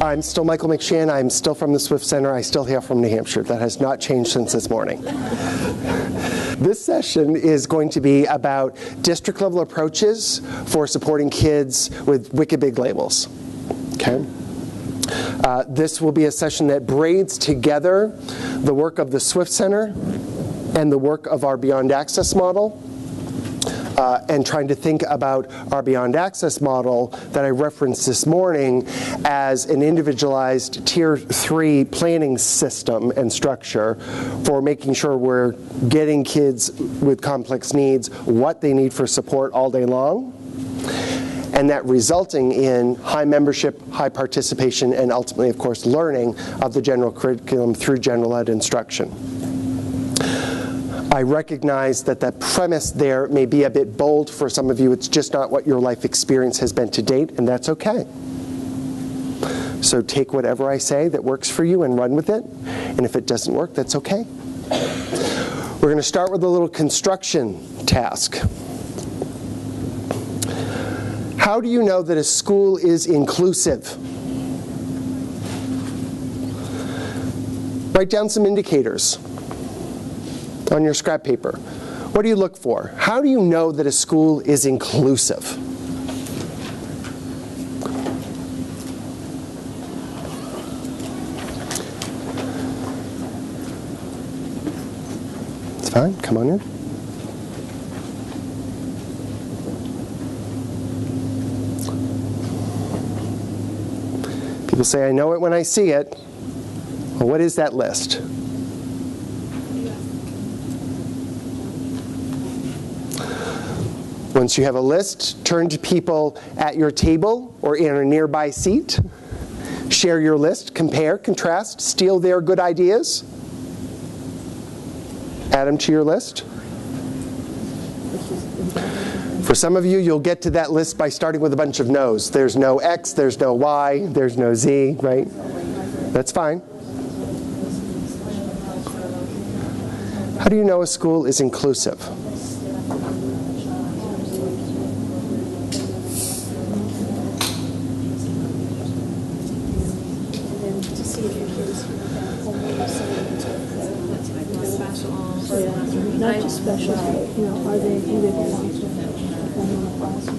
I'm still Michael McSheehan. I'm still from the Swift Center. I still hail from New Hampshire. That has not changed since this morning. This session is going to be about district level approaches for supporting kids with wicked big labels. Okay? This will be a session that braids together the work of the Swift Center and the work of our Beyond Access model. And trying to think about our Beyond Access model that I referenced this morning as an individualized Tier 3 planning system and structure for making sure we're getting kids with complex needs what they need for support all day long, and that resulting in high membership, high participation, and ultimately, of course, learning of the general curriculum through general ed instruction. I recognize that that premise there may be a bit bold for some of you. It's just not what your life experience has been to date, and that's okay. So take whatever I say that works for you and run with it. And if it doesn't work, that's okay. We're going to start with a little construction task. How do you know that a school is inclusive? Write down some indicators on your scrap paper. What do you look for? How do you know that a school is inclusive? It's fine, come on in. People say, I know it when I see it. Well, what is that list? Once you have a list, turn to people at your table or in a nearby seat. Share your list, compare, contrast, steal their good ideas. Add them to your list. For some of you, you'll get to that list by starting with a bunch of no's. There's no X, there's no Y, there's no Z, right? That's fine. How do you know a school is inclusive? Not just special, you know, are they do they belong to one class?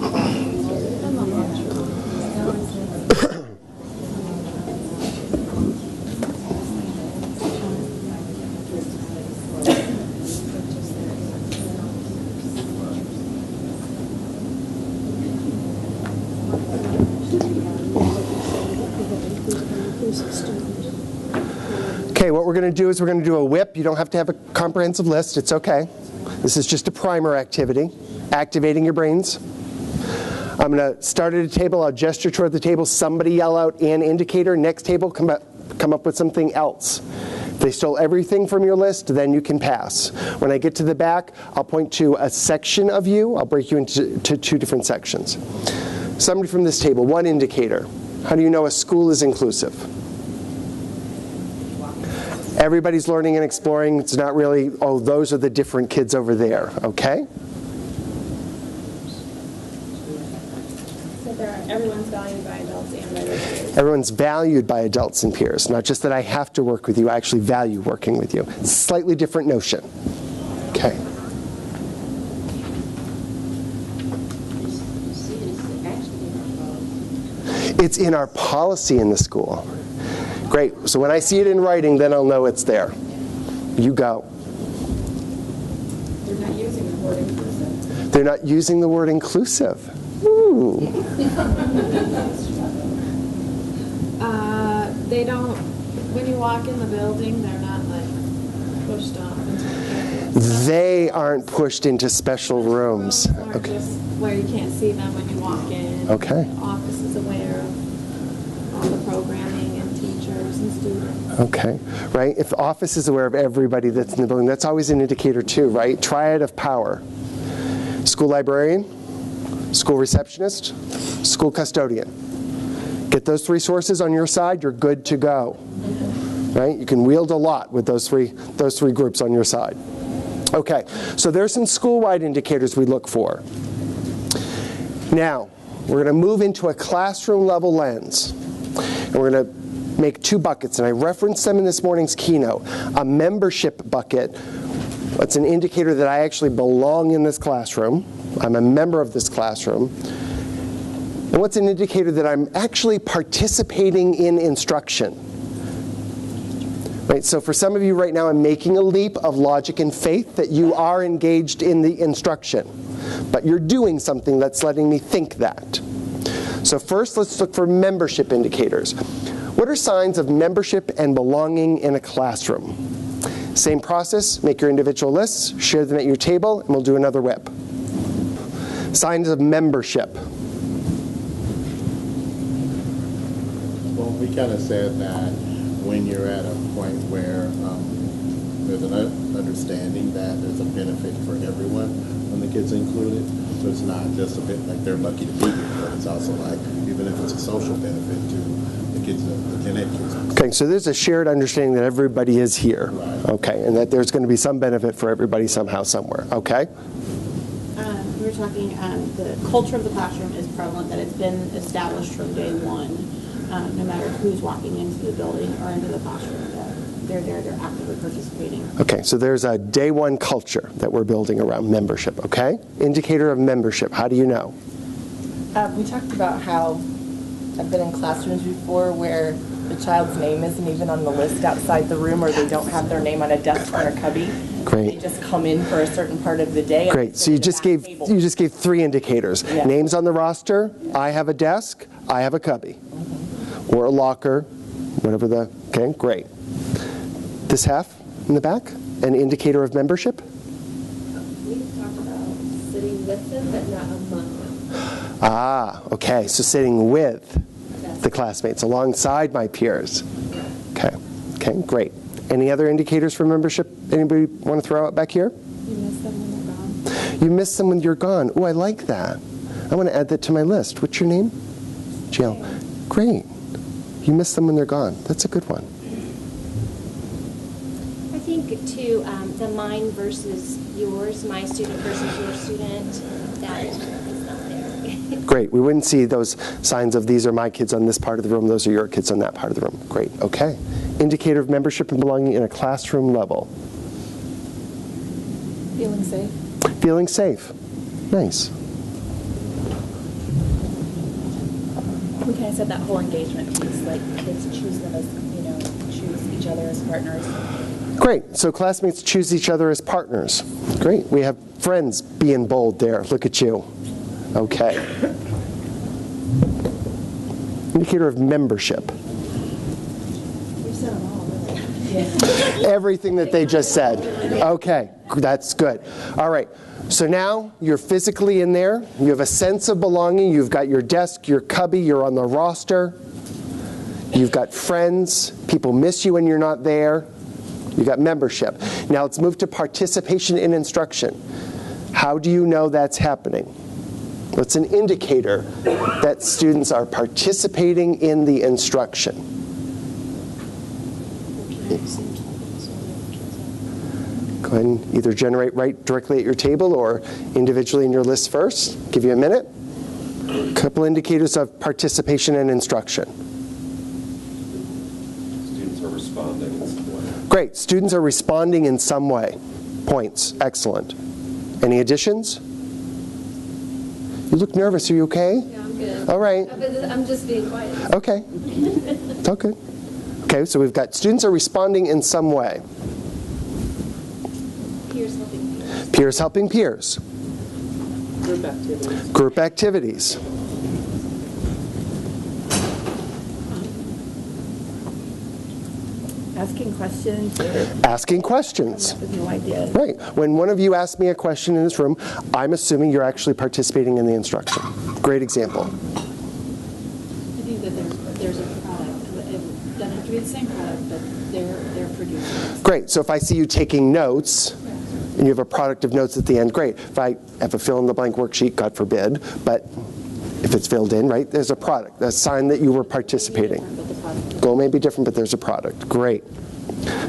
Okay, what we're going to do is we're going to do a whip. You don't have to have a comprehensive list. It's okay. This is just a primer activity, activating your brains. I'm going to start at a table. I'll gesture toward the table. Somebody yell out an indicator. Next table, come up with something else. If they stole everything from your list, then you can pass. When I get to the back, I'll point to a section of you. I'll break you into two different sections. Somebody from this table, one indicator. How do you know a school is inclusive? Everybody's learning and exploring. It's not really, oh, those are the different kids over there, okay? So everyone's valued by adults and by their peers. Everyone's valued by adults and peers. Not just that I have to work with you, I actually value working with you. It's a slightly different notion. Okay. It's in our policy in the school. Great. So when I see it in writing, then I'll know it's there. You go. They're not using the word inclusive. They're not using the word inclusive. Ooh. They don't, when you walk in the building, they're not like pushed off into the area. They aren't pushed into special rooms. Okay. Just where you can't see them when you walk in. Okay. The office is aware of all the programming and teachers and students. Okay, right? If the office is aware of everybody that's in the building, that's always an indicator too, right? Triad of power. School librarian, school receptionist, school custodian. Get those three sources on your side, you're good to go. Right? You can wield a lot with those three groups on your side. Okay, so there's some school-wide indicators we look for. Now, we're going to move into a classroom-level lens. And we're going to make two buckets, and I referenced them in this morning's keynote. A membership bucket, that's an indicator that I actually belong in this classroom. I'm a member of this classroom. And what's an indicator that I'm actually participating in instruction? Right, so for some of you right now, I'm making a leap of logic and faith that you are engaged in the instruction. But you're doing something that's letting me think that. So first, let's look for membership indicators. What are signs of membership and belonging in a classroom? Same process, make your individual lists, share them at your table, and we'll do another whip. Signs of membership. Well, we kind of said that when you're at a point where there's an understanding that there's a benefit for everyone when the kids included. So it's not just a bit like they're lucky to be here, but it's also like, even if it's a social benefit to the kids, the Gen Ed kids. Okay, so there's a shared understanding that everybody is here. Right. Okay, and that there's going to be some benefit for everybody somehow, somewhere. Okay? We were talking, the culture of the classroom is prevalent, that it's been established from day one, no matter who's walking into the building or into the classroom, that they're there, they're actively participating. Okay, so there's a day one culture that we're building around membership, okay? Indicator of membership, how do you know? We talked about how I've been in classrooms before where the child's name isn't even on the list outside the room, or they don't have their name on a desk or a cubby. Great. They just come in for a certain part of the day. Great, so you just gave three indicators. Yeah. Names on the roster, I have a desk, I have a cubby. Or a locker, whatever the, okay, great. This half in the back, an indicator of membership? We've talked about sitting with them, but not among them. Ah, okay, so sitting with the classmates, alongside my peers. Okay, okay, great. Any other indicators for membership? Anybody want to throw out back here? You miss them when they're gone. You miss them when you're gone. Oh, I like that. I want to add that to my list. What's your name? Jill. Great. You miss them when they're gone. That's a good one. I think, too, the mine versus yours, my student versus your student, that is not there. Great. We wouldn't see those signs of these are my kids on this part of the room, those are your kids on that part of the room. Great. Okay. Indicator of membership and belonging in a classroom level. Feeling safe. Feeling safe. Nice. We kind of said that whole engagement piece, like kids choose them as, choose each other as partners. Great. So classmates choose each other as partners. Great. We have friends being bold there. Look at you. Okay. Indicator of membership. We've said them all, really. Everything that they just said. Okay. That's good. All right. So now you're physically in there. You have a sense of belonging. You've got your desk, your cubby, you're on the roster. You've got friends. People miss you when you're not there. You've got membership. Now let's move to participation in instruction. How do you know that's happening? What's an indicator that students are participating in the instruction? Go ahead and either generate right directly at your table or individually in your list first. Give you a minute. A couple indicators of participation in instruction. Students are responding in some way. Great. Students are responding in some way. Points. Excellent. Any additions? You look nervous. Are you okay? Yeah, I'm good. All right. I'm just being quiet. Okay. It's all good. Okay, so we've got students are responding in some way. Peers helping peers. Peers helping peers. Group activities. Group activities. Asking questions. Asking questions. With new ideas. Right. When one of you asks me a question in this room, I'm assuming you're actually participating in the instruction. Great example. I think that there's a product. It doesn't have to be the same product, but they're producing. Great. So if I see you taking notes, and you have a product of notes at the end, great. If I have a fill-in-the-blank worksheet, God forbid, but if it's filled in, right, there's a product, a sign that you were participating. Goal may be different, but there's a product. Great.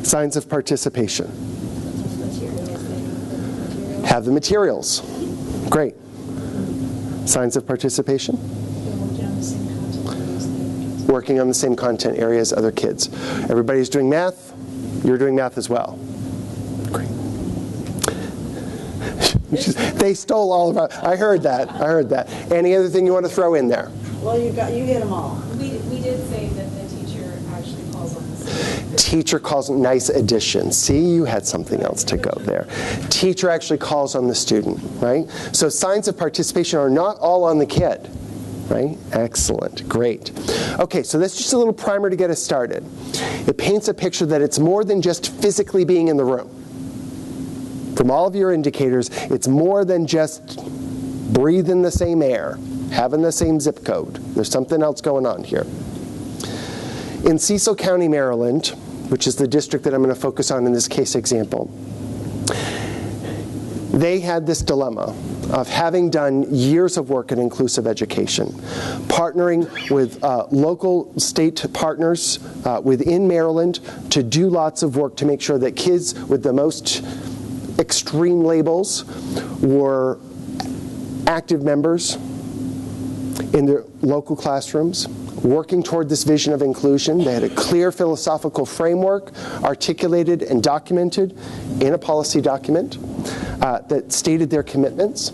Signs of participation. Have the materials. Great. Signs of participation? Working on the same content area as other kids. Everybody's doing math. You're doing math as well. Great. They stole all of our, I heard that. Any other thing you want to throw in there? Well, you hit them all. We did say that the teacher actually calls on the student. Teacher calls, nice addition. See, you had something else to go there. Teacher actually calls on the student, right? So signs of participation are not all on the kid, right? Excellent, great. Okay, so that's just a little primer to get us started. It paints a picture that it's more than just physically being in the room. From all of your indicators, it's more than just breathing the same air, having the same zip code. There's something else going on here. In Cecil County, Maryland, which is the district that I'm going to focus on in this case example, they had this dilemma of having done years of work in inclusive education, partnering with local state partners within Maryland to do lots of work to make sure that kids with the most extreme labels were active members in their local classrooms, working toward this vision of inclusion. They had a clear philosophical framework articulated and documented in a policy document that stated their commitments.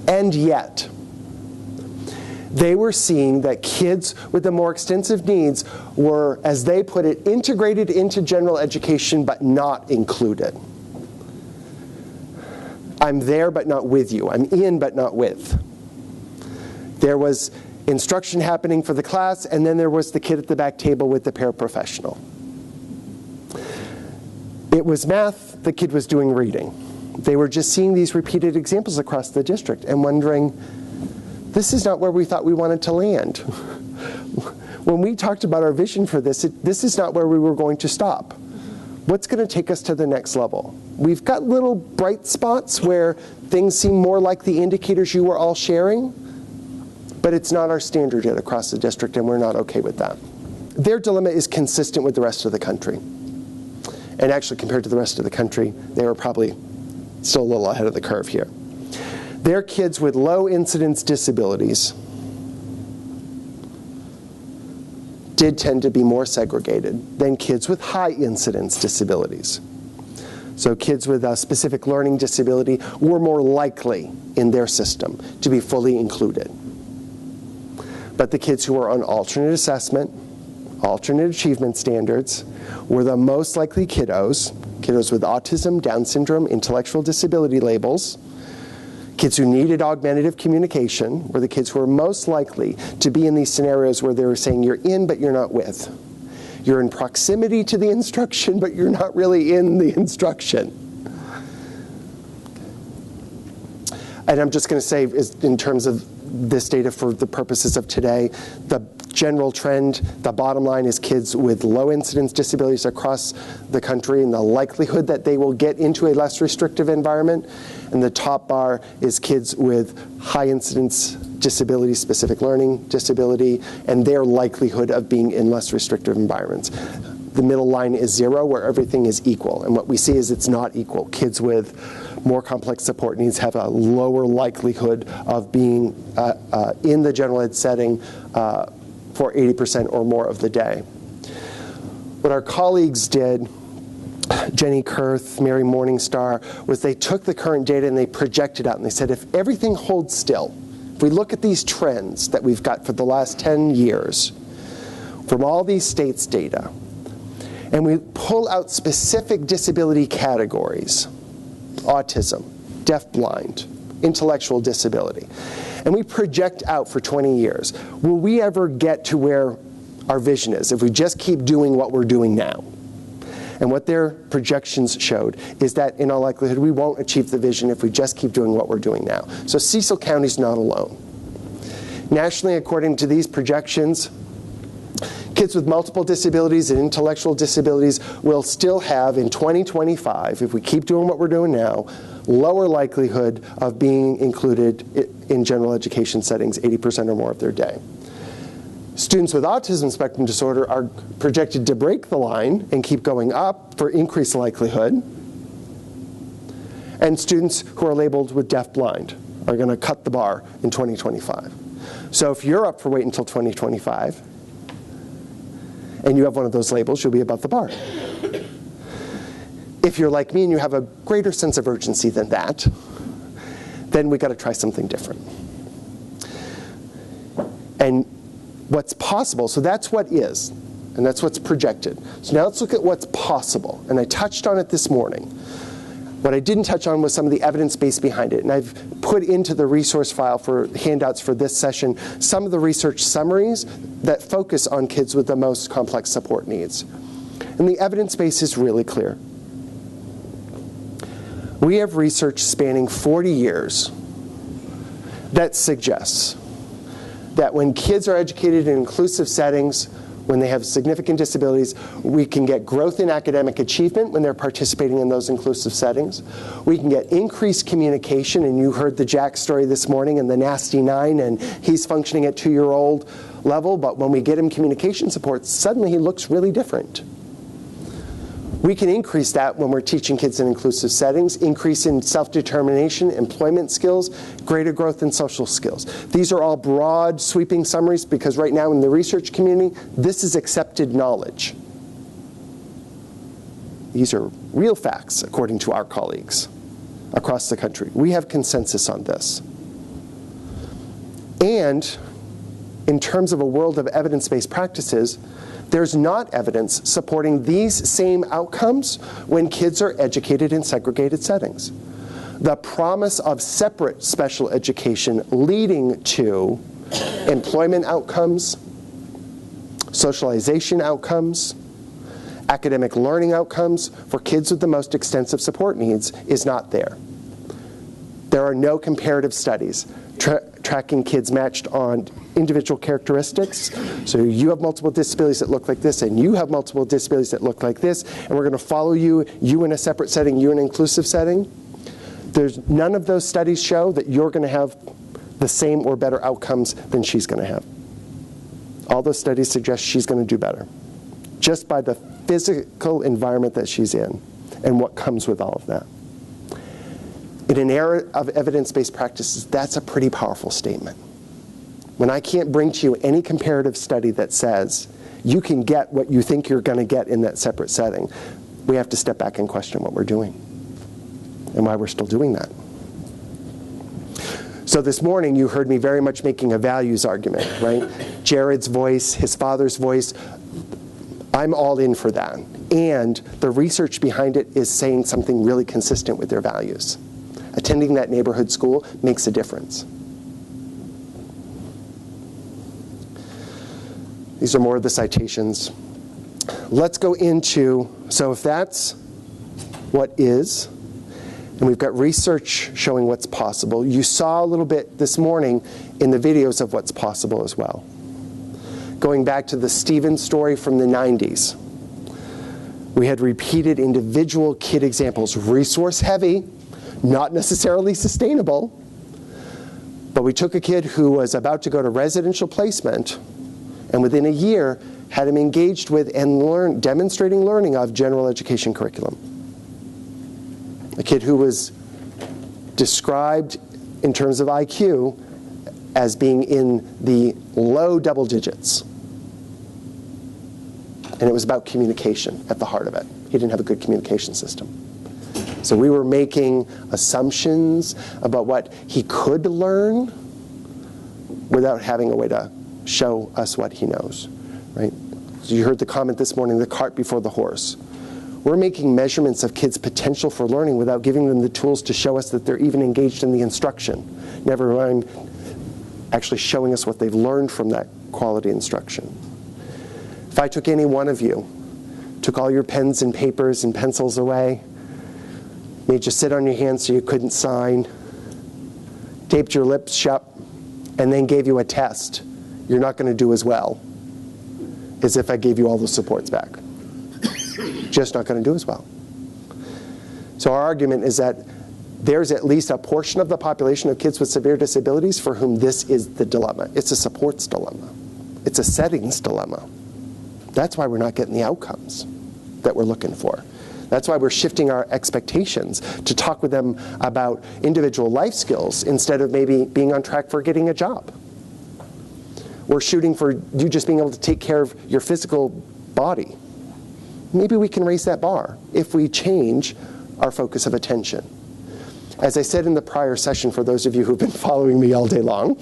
And yet, they were seeing that kids with the more extensive needs were, as they put it, integrated into general education but not included. I'm there but not with you. I'm in but not with. There was instruction happening for the class, and then there was the kid at the back table with the paraprofessional. It was math, the kid was doing reading. They were just seeing these repeated examples across the district and wondering, this is not where we thought we wanted to land. When we talked about our vision for this, this is not where we were going to stop. What's going to take us to the next level? We've got little bright spots where things seem more like the indicators you were all sharing, but it's not our standard yet across the district, and we're not okay with that. Their dilemma is consistent with the rest of the country. And actually, compared to the rest of the country, they were probably still a little ahead of the curve here. Their kids with low incidence disabilities did tend to be more segregated than kids with high incidence disabilities. So kids with a specific learning disability were more likely in their system to be fully included. But the kids who were on alternate assessment, alternate achievement standards, were the most likely kiddos with autism, Down syndrome, intellectual disability labels. Kids who needed augmentative communication were the kids who were most likely to be in these scenarios where they were saying you're in but you're not with. You're in proximity to the instruction but you're not really in the instruction. And I'm just going to say, in terms of this data for the purposes of today, the general trend, the bottom line is kids with low incidence disabilities across the country and the likelihood that they will get into a less restrictive environment. And the top bar is kids with high incidence disability, specific learning disability, and their likelihood of being in less restrictive environments. The middle line is 0, where everything is equal. And what we see is it's not equal. Kids with more complex support needs have a lower likelihood of being in the general ed setting for 80% or more of the day. What our colleagues did, Jenny Kurth, Mary Morningstar, was they took the current data and they projected out and they said, if everything holds still, if we look at these trends that we've got for the last 10 years from all these states' data, and we pull out specific disability categories, autism, deafblind, intellectual disability, and we project out for 20 years, will we ever get to where our vision is if we just keep doing what we're doing now? And what their projections showed is that in all likelihood we won't achieve the vision if we just keep doing what we're doing now. So Cecil County's not alone. Nationally, according to these projections, kids with multiple disabilities and intellectual disabilities will still have, in 2025, if we keep doing what we're doing now, lower likelihood of being included in general education settings 80% or more of their day. Students with autism spectrum disorder are projected to break the line and keep going up for increased likelihood. And students who are labeled with deaf-blind are going to cut the bar in 2025. So if you're up for wait until 2025, and you have one of those labels, you'll be above the bar. If you're like me and you have a greater sense of urgency than that, then we got to try something different. And what's possible, so that's what is, and that's what's projected. So now let's look at what's possible. And I touched on it this morning. What I didn't touch on was some of the evidence base behind it. And I've put into the resource file for handouts for this session some of the research summaries that focus on kids with the most complex support needs. And the evidence base is really clear. We have research spanning 40 years that suggests that when kids are educated in inclusive settings, when they have significant disabilities, we can get growth in academic achievement when they're participating in those inclusive settings. We can get increased communication, and you heard the Jack story this morning and the nasty 9, and he's functioning at 2-year-old level, but when we get him communication support, suddenly he looks really different. We can increase that when we're teaching kids in inclusive settings, increase in self-determination, employment skills, greater growth in social skills. These are all broad, sweeping summaries because right now in the research community, this is accepted knowledge. These are real facts, according to our colleagues across the country. We have consensus on this. And in terms of a world of evidence-based practices, there's not evidence supporting these same outcomes when kids are educated in segregated settings. The promise of separate special education leading to employment outcomes, socialization outcomes, academic learning outcomes for kids with the most extensive support needs is not there. There are no comparative studies tracking kids matched on individual characteristics. So you have multiple disabilities that look like this, and you have multiple disabilities that look like this, and we're going to follow you in a separate setting, you in an inclusive setting. There's none of those studies show that you're going to have the same or better outcomes than she's going to have. All those studies suggest she's going to do better, just by the physical environment that she's in and what comes with all of that. In an era of evidence-based practices, that's a pretty powerful statement. When I can't bring to you any comparative study that says you can get what you think you're going to get in that separate setting, we have to step back and question what we're doing and why we're still doing that. So this morning, you heard me very much making a values argument, right? Jared's voice, his father's voice, I'm all in for that. And the research behind it is saying something really consistent with their values. Attending that neighborhood school makes a difference. These are more of the citations. Let's go into, so if that's what is, and we've got research showing what's possible. You saw a little bit this morning in the videos of what's possible as well. Going back to the Stevens story from the 90s. We had repeated individual kid examples, resource heavy, not necessarily sustainable, but we took a kid who was about to go to residential placement, and within a year had him engaged with and demonstrating learning of general education curriculum. A kid who was described in terms of IQ as being in the low double digits. And it was about communication at the heart of it. He didn't have a good communication system. So we were making assumptions about what he could learn without having a way to show us what he knows, right? So you heard the comment this morning, the cart before the horse. We're making measurements of kids' potential for learning without giving them the tools to show us that they're even engaged in the instruction. Never mind actually showing us what they've learned from that quality instruction. If I took any one of you, took all your pens and papers and pencils away, made you sit on your hands so you couldn't sign, taped your lips shut, and then gave you a test, you're not going to do as well as if I gave you all the supports back. Just not going to do as well. So our argument is that there's at least a portion of the population of kids with severe disabilities for whom this is the dilemma. It's a supports dilemma. It's a settings dilemma. That's why we're not getting the outcomes that we're looking for. That's why we're shifting our expectations to talk with them about individual life skills instead of maybe being on track for getting a job. We're shooting for you just being able to take care of your physical body. Maybe we can raise that bar if we change our focus of attention. As I said in the prior session, for those of you who've been following me all day long,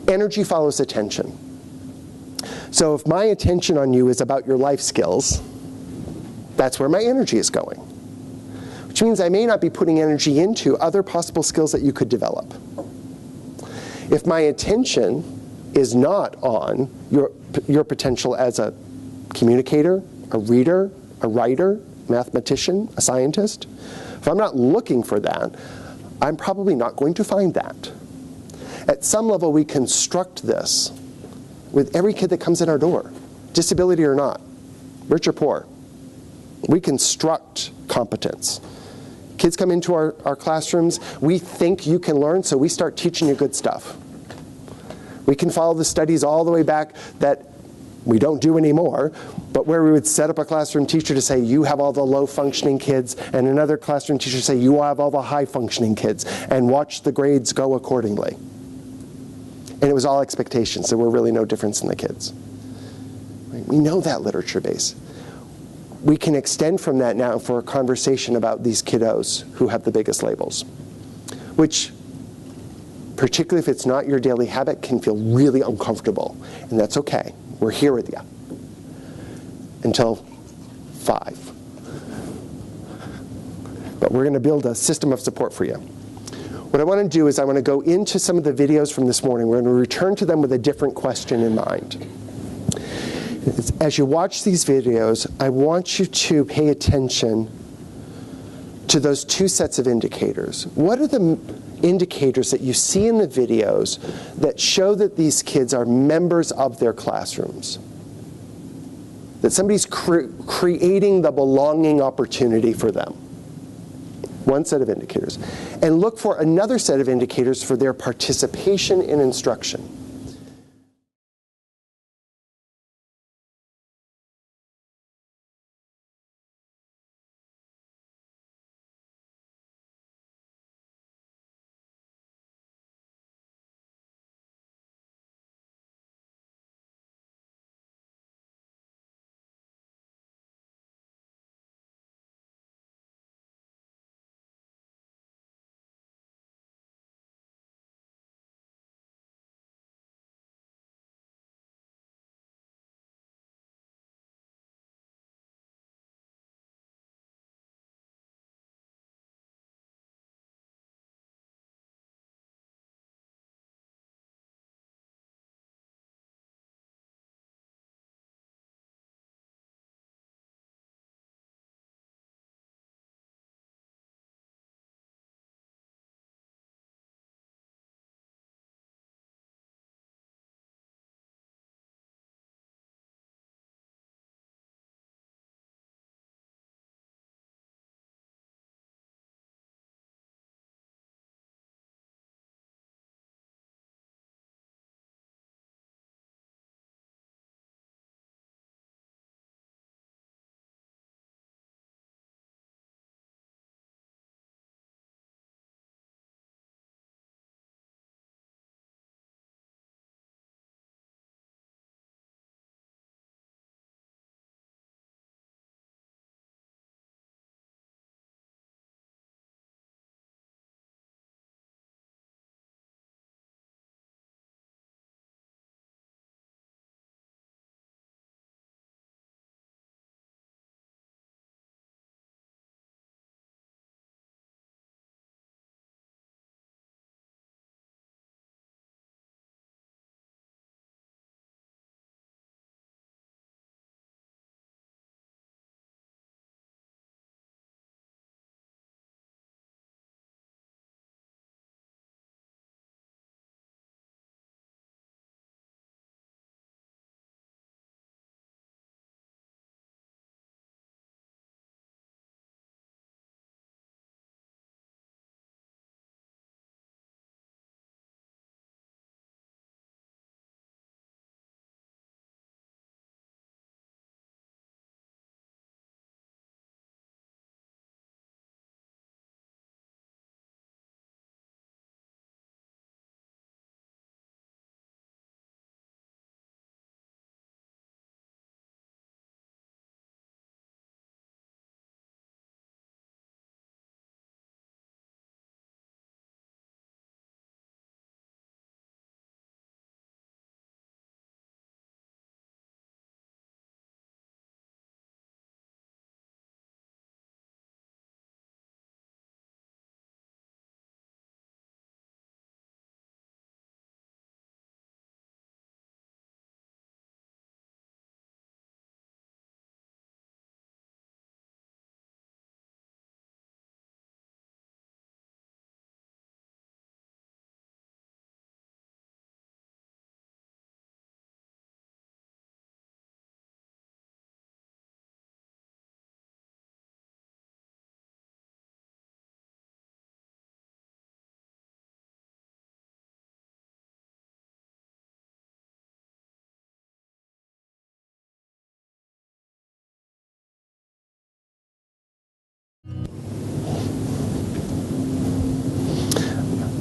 energy follows attention. So if my attention on you is about your life skills, that's where my energy is going. Which means I may not be putting energy into other possible skills that you could develop. If my attention is not on your potential as a communicator, a reader, a writer, mathematician, a scientist, if I'm not looking for that, I'm probably not going to find that. At some level, we construct this with every kid that comes in our door, disability or not, rich or poor. We construct competence. Kids come into our classrooms, we think you can learn, so we start teaching you good stuff. We can follow the studies all the way back that we don't do anymore, but where we would set up a classroom teacher to say, you have all the low-functioning kids, and another classroom teacher to say, you have all the high-functioning kids, and watch the grades go accordingly. And it was all expectations. There were really no difference in the kids. We know that literature base. We can extend from that now for a conversation about these kiddos who have the biggest labels, which, particularly if it's not your daily habit, can feel really uncomfortable. And that's okay. We're here with you until 5. But we're going to build a system of support for you. What I want to do is I want to go into some of the videos from this morning. We're going to return to them with a different question in mind. As you watch these videos, I want you to pay attention to those two sets of indicators. What are the indicators that you see in the videos that show that these kids are members of their classrooms? That somebody's creating the belonging opportunity for them. One set of indicators. And look for another set of indicators for their participation in instruction.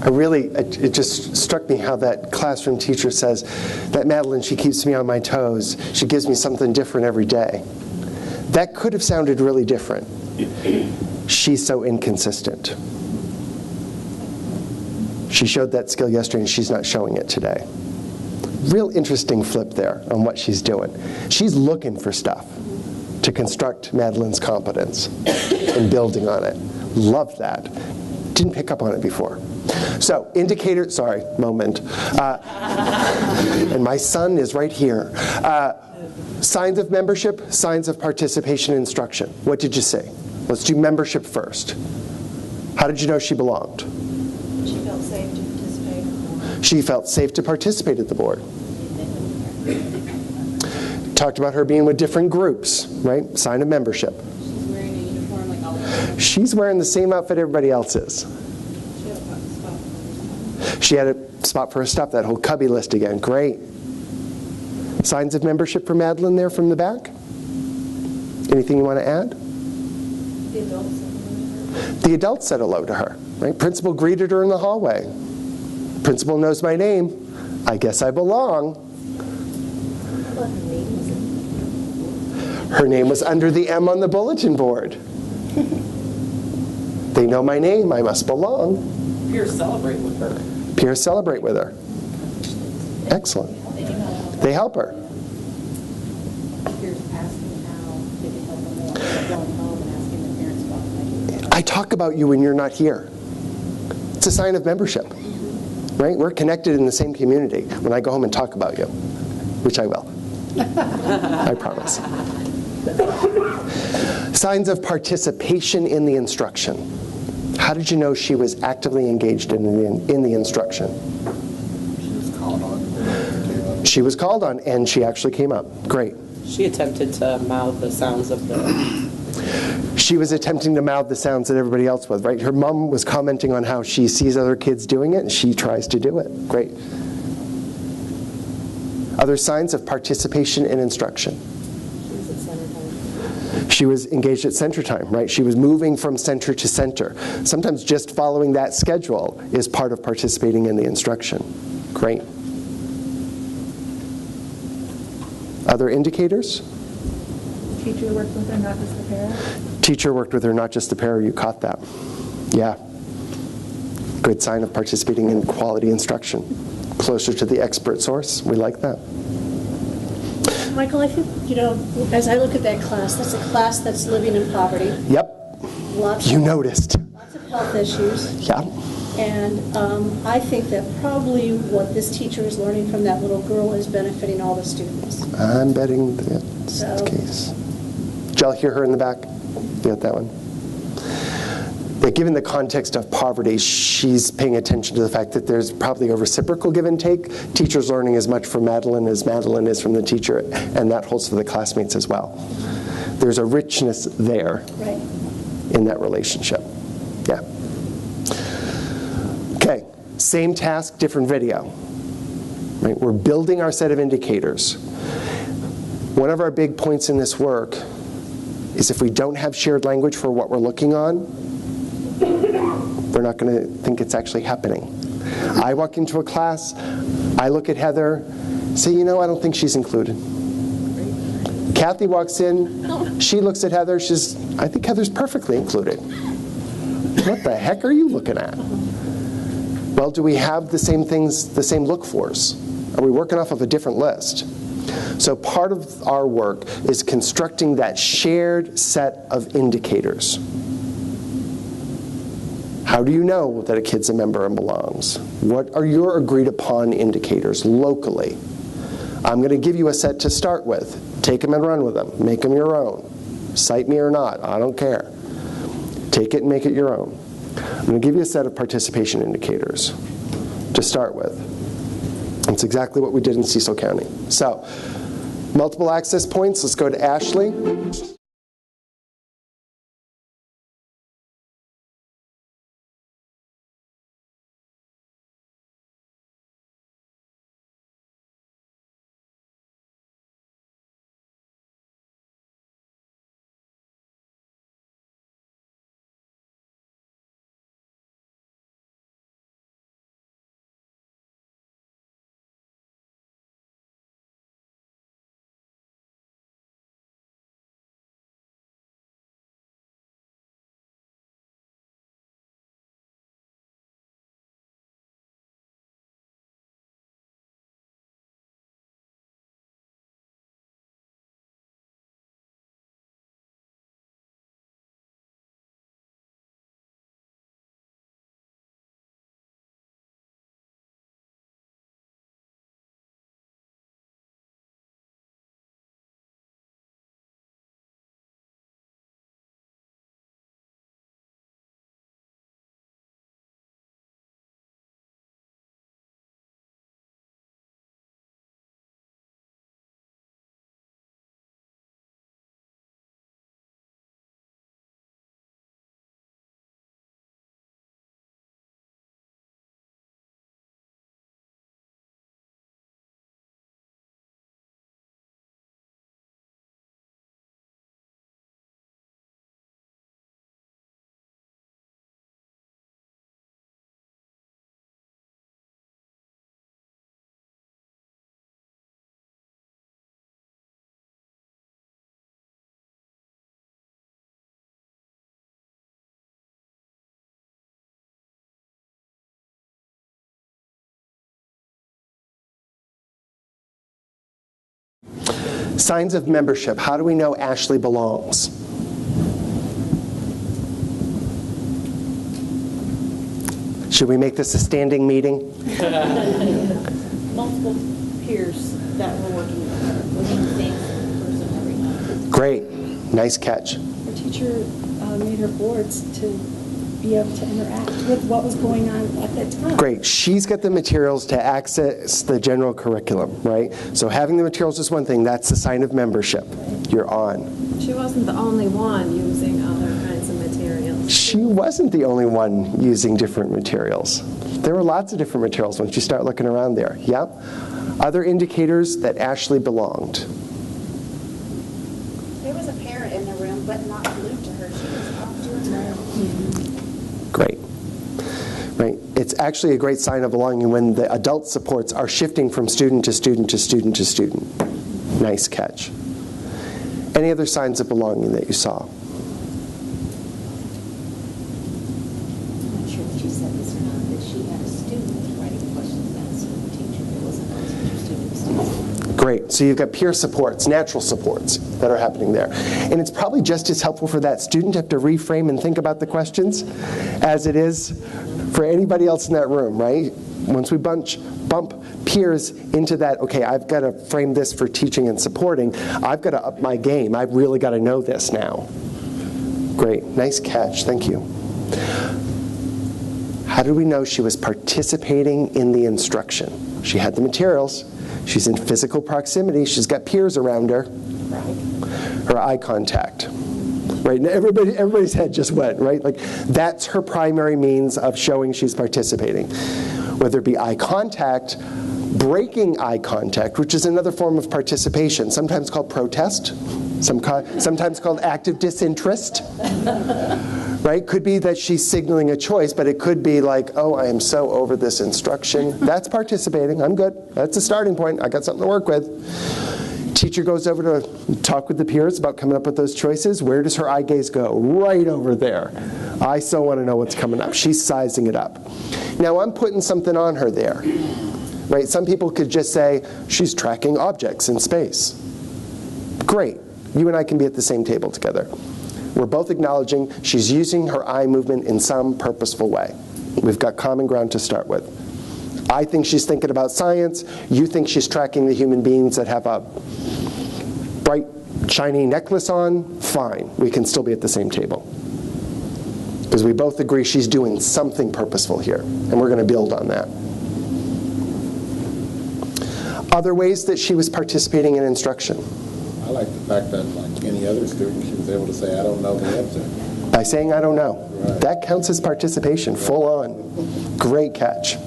It just struck me how that classroom teacher says, that Madeline, she keeps me on my toes. She gives me something different every day. That could have sounded really different. She's so inconsistent. She showed that skill yesterday and she's not showing it today. Real interesting flip there on what she's doing. She's looking for stuff to construct Madeline's competence and building on it. Love that. Didn't pick up on it before. So, indicator, sorry, moment. And my son is right here. Signs of membership, signs of participation in instruction. What did you say? Let's do membership first. How did you know she belonged? She felt safe to participate. She felt safe to participate at the board. Talked about her being with different groups, right? Sign of membership. She's wearing a uniform like all of us. She's wearing the same outfit everybody else is. She had a spot for her stuff, that whole cubby list again. Great. Signs of membership for Madeline there from the back? Anything you want to add? The adults said hello to her. The adults said hello to her, right? Principal greeted her in the hallway. Principal knows my name. I guess I belong. Her name was under the M on the bulletin board. They know my name. I must belong. Peers celebrate with her. Peers celebrate with her. Excellent. They help her. Peers asking how they can help them out, going home and asking the parents about the I talk about you when you're not here. It's a sign of membership, right? We're connected in the same community when I go home and talk about you, which I will. I promise. Signs of participation in the instruction. How did you know she was actively engaged in the instruction? She was called on. She was called on, and she actually came up. Great. She attempted to mouth the sounds of the... She was attempting to mouth the sounds that everybody else was, right? Her mom was commenting on how she sees other kids doing it, and she tries to do it. Great. Other signs of participation in instruction. She was engaged at center time, right? She was moving from center to center. Sometimes just following that schedule is part of participating in the instruction. Great. Other indicators? Teacher worked with her, not just the parent? Teacher worked with her, not just the parent. You caught that. Yeah. Good sign of participating in quality instruction. Closer to the expert source. We like that. Michael, I think, as I look at that class, that's a class that's living in poverty. Yep. Lots You of, noticed. Lots of health issues. Yeah. And I think that probably what this teacher is learning from that little girl is benefiting all the students. I'm betting that's the case. Did y'all hear her in the back? You got that one? Yeah, given the context of poverty, she's paying attention to the fact that there's probably a reciprocal give and take. Teachers learning as much from Madeline as Madeline is from the teacher, and that holds for the classmates as well. There's a richness there in that relationship. Yeah. Okay, same task, different video. Right? We're building our set of indicators. One of our big points in this work is if we don't have shared language for what we're looking on, we're not going to think it's actually happening. I walk into a class, I look at Heather, say, I don't think she's included. Kathy walks in, she looks at Heather, I think Heather's perfectly included. What the heck are you looking at? Well, do we have the same things, the same look-fors? Are we working off of a different list? So part of our work is constructing that shared set of indicators. How do you know that a kid's a member and belongs? What are your agreed upon indicators locally? I'm going to give you a set to start with. Take them and run with them. Make them your own. Cite me or not, I don't care. Take it and make it your own. I'm going to give you a set of participation indicators to start with. That's exactly what we did in Cecil County. So, multiple access points. Let's go to Ashley. Signs of membership. How do we know Ashley belongs? Should we make this a standing meeting? Multiple peers that were working with her, looking the same person every night. Great. Nice catch. Her teacher made her boards to be able to interact with what was going on at that time. Great. She's got the materials to access the general curriculum, right? So having the materials is one thing. That's the sign of membership. You're on. She wasn't the only one using other kinds of materials. She wasn't the only one using different materials. There were lots of different materials once you start looking around there. Yep. Other indicators that Ashley belonged. There was a parent in the room, but not glued to her. She was off doing her own. Great. Right. It's actually a great sign of belonging when the adult supports are shifting from student to student to student to student. Nice catch. Any other signs of belonging that you saw? I'm not sure if you said this or not, but she had a student writing questions back to the teacher. It wasn't all teacher students. Great. So you've got peer supports, natural supports that are happening there. And it's probably just as helpful for that student to have to reframe and think about the questions as it is for anybody else in that room, right? Once we bump peers into that, okay, I've got to frame this for teaching and supporting. I've got to up my game. I've really got to know this now. Great. Nice catch. Thank you. How do we know she was participating in the instruction? She had the materials. She's in physical proximity. She's got peers around her. Her eye contact. Right? Now everybody's head just went, right? Like, that's her primary means of showing she's participating. Whether it be eye contact, breaking eye contact, which is another form of participation, sometimes called protest, sometimes called active disinterest. Right? Could be that she's signaling a choice, but it could be like, oh, I am so over this instruction. That's participating. I'm good. That's a starting point. I got something to work with. Teacher goes over to talk with the peers about coming up with those choices. Where does her eye gaze go? Right over there. I so want to know what's coming up. She's sizing it up. Now, I'm putting something on her there. Right? Some people could just say, she's tracking objects in space. Great. You and I can be at the same table together. We're both acknowledging she's using her eye movement in some purposeful way. We've got common ground to start with. I think she's thinking about science. You think she's tracking the human beings that have a bright, shiny necklace on. Fine. We can still be at the same table. Because we both agree she's doing something purposeful here. And we're going to build on that. Other ways that she was participating in instruction. I like the fact that, like any other student, she was able to say, I don't know the answer. By saying, I don't know. Right. That counts as participation, full on. Great catch.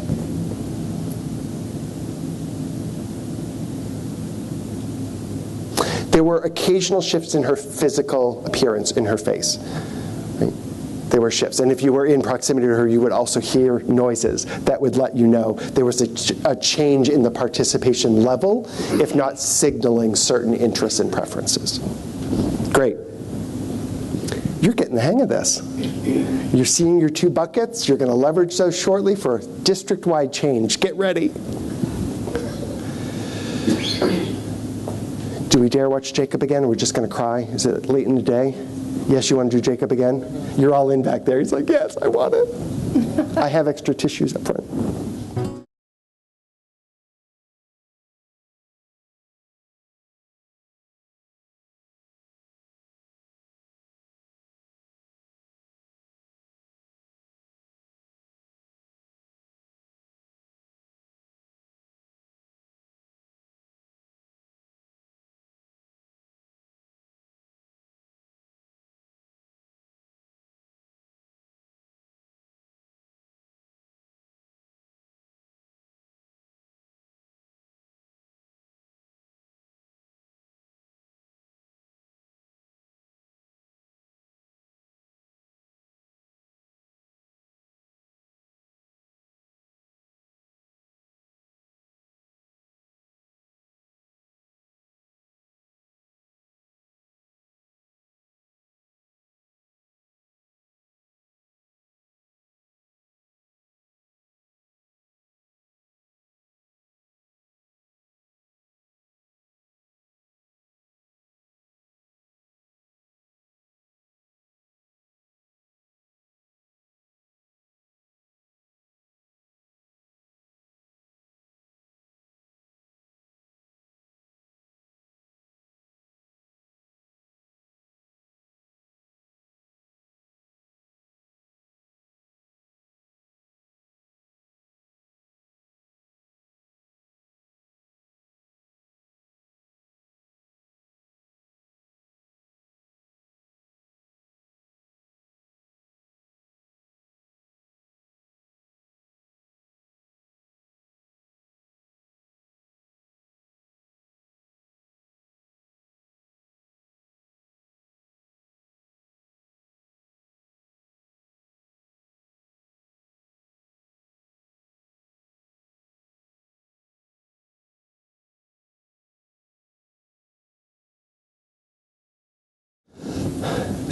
There were occasional shifts in her physical appearance, in her face. Right? There were shifts. And if you were in proximity to her, you would also hear noises that would let you know there was a change in the participation level, if not signaling certain interests and preferences. Great. You're getting the hang of this. You're seeing your 2 buckets. You're going to leverage those shortly for district-wide change. Get ready. Do we dare watch Jacob again, or we're just going to cry? Is it late in the day? Yes, you want to do Jacob again? You're all in back there. He's like, yes, I want it. I have extra tissues up front.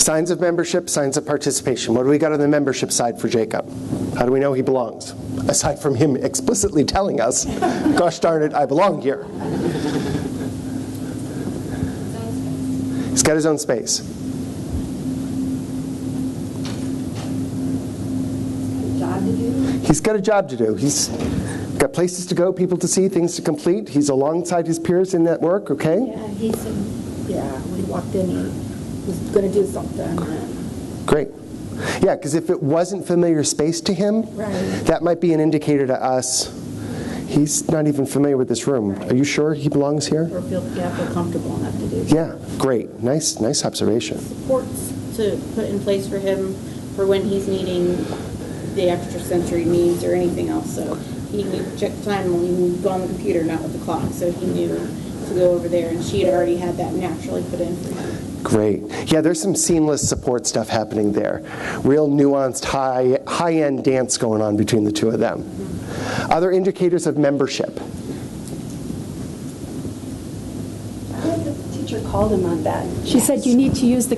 Signs of membership, signs of participation. What do we got on the membership side for Jacob? How do we know he belongs? Aside from him explicitly telling us, gosh darn it, I belong here. He's got his own space. Job to do? He's got a job to do. He's got places to go, people to see, things to complete. He's alongside his peers in that work, okay? Yeah, he said, when he walked in, he was going to do something. Great. Yeah, because if it wasn't familiar space to him, Right. that might be an indicator to us. He's not even familiar with this room. Are you sure he belongs here? Or feel comfortable enough to do. Yeah, great. Nice observation. Supports to put in place for him for when he's needing the extrasensory needs or anything else. So he knew check the time when he would go on the computer, not with the clock. So he knew to go over there, and she had already had that naturally put in for him. Great. Yeah, there's some seamless support stuff happening there. Real nuanced, high-end dance going on between the two of them. Other indicators of membership. I think the teacher called him on that. She said you need to use the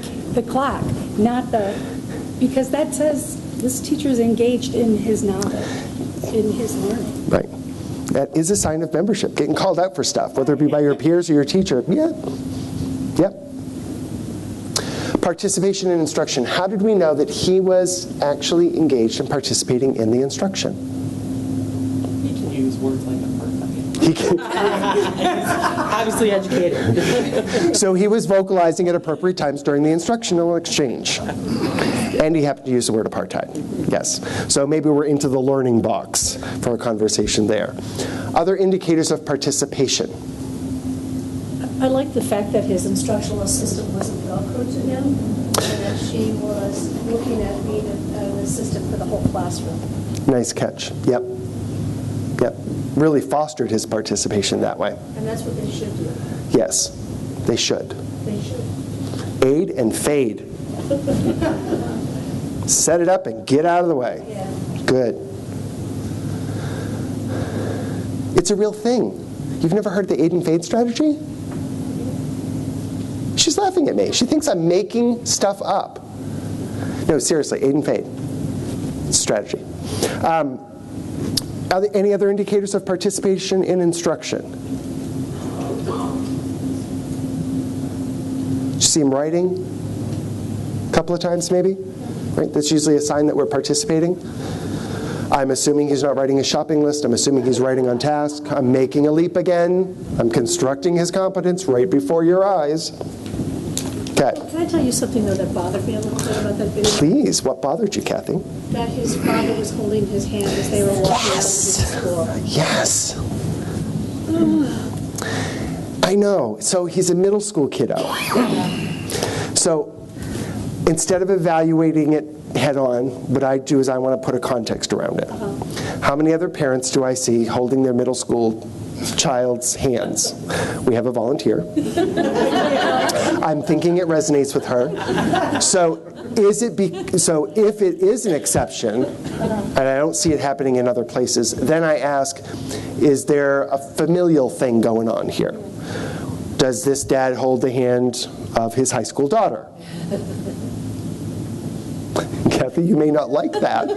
clock, not because that says this teacher is engaged in his knowledge, in his learning. Right. That is a sign of membership, getting called out for stuff, whether it be by your peers or your teacher. Yeah. Yep. Participation in instruction. How did we know that he was actually engaged in participating in the instruction? He can use words like a part-time. He can. Obviously educated. So he was vocalizing at appropriate times during the instructional exchange. And he happened to use the word apartheid. Yes. So maybe we're into the learning box for a conversation there. Other indicators of participation. I like the fact that his instructional assistant wasn't Velcro to him, and that she was looking at being an assistant for the whole classroom. Nice catch. Yep. Yep. Really fostered his participation that way. And that's what they should do. Yes, they should. They should. Aid and fade. Set it up and get out of the way. Yeah. Good. It's a real thing. You've never heard the aid and fade strategy? She's laughing at me. She thinks I'm making stuff up. No, seriously, aid and fade strategy. Are there any other indicators of participation in instruction? Did you see him writing? A couple of times maybe? Right? That's usually a sign that we're participating. I'm assuming he's not writing a shopping list. I'm assuming he's writing on task. I'm making a leap again. I'm constructing his competence right before your eyes. Okay. Can I tell you something, though, that bothered me a little bit about that video? Please, what bothered you, Kathy? That his father was holding his hand as they were walking out to school. Yes. I know. So he's a middle school kiddo. So instead of evaluating it head on, what I do is I want to put a context around it. How many other parents do I see holding their middle school child's hands? We have a volunteer. I'm thinking it resonates with her. So if it is an exception, and I don't see it happening in other places, then I ask, is there a familial thing going on here? Does this dad hold the hand of his high school daughter? Kathy, you may not like that.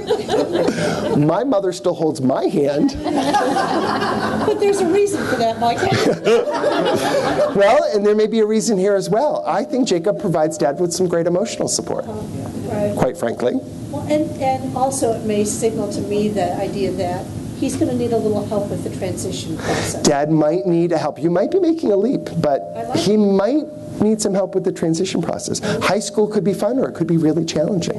My mother still holds my hand. But there's a reason for that, Michael. Well, and there may be a reason here as well. I think Jacob provides Dad with some great emotional support, Right. quite frankly. Well, and also it may signal to me the idea that he's going to need a little help with the transition process. Dad might need help. You might be making a leap, but he might need some help with the transition process. High school could be fun or it could be really challenging.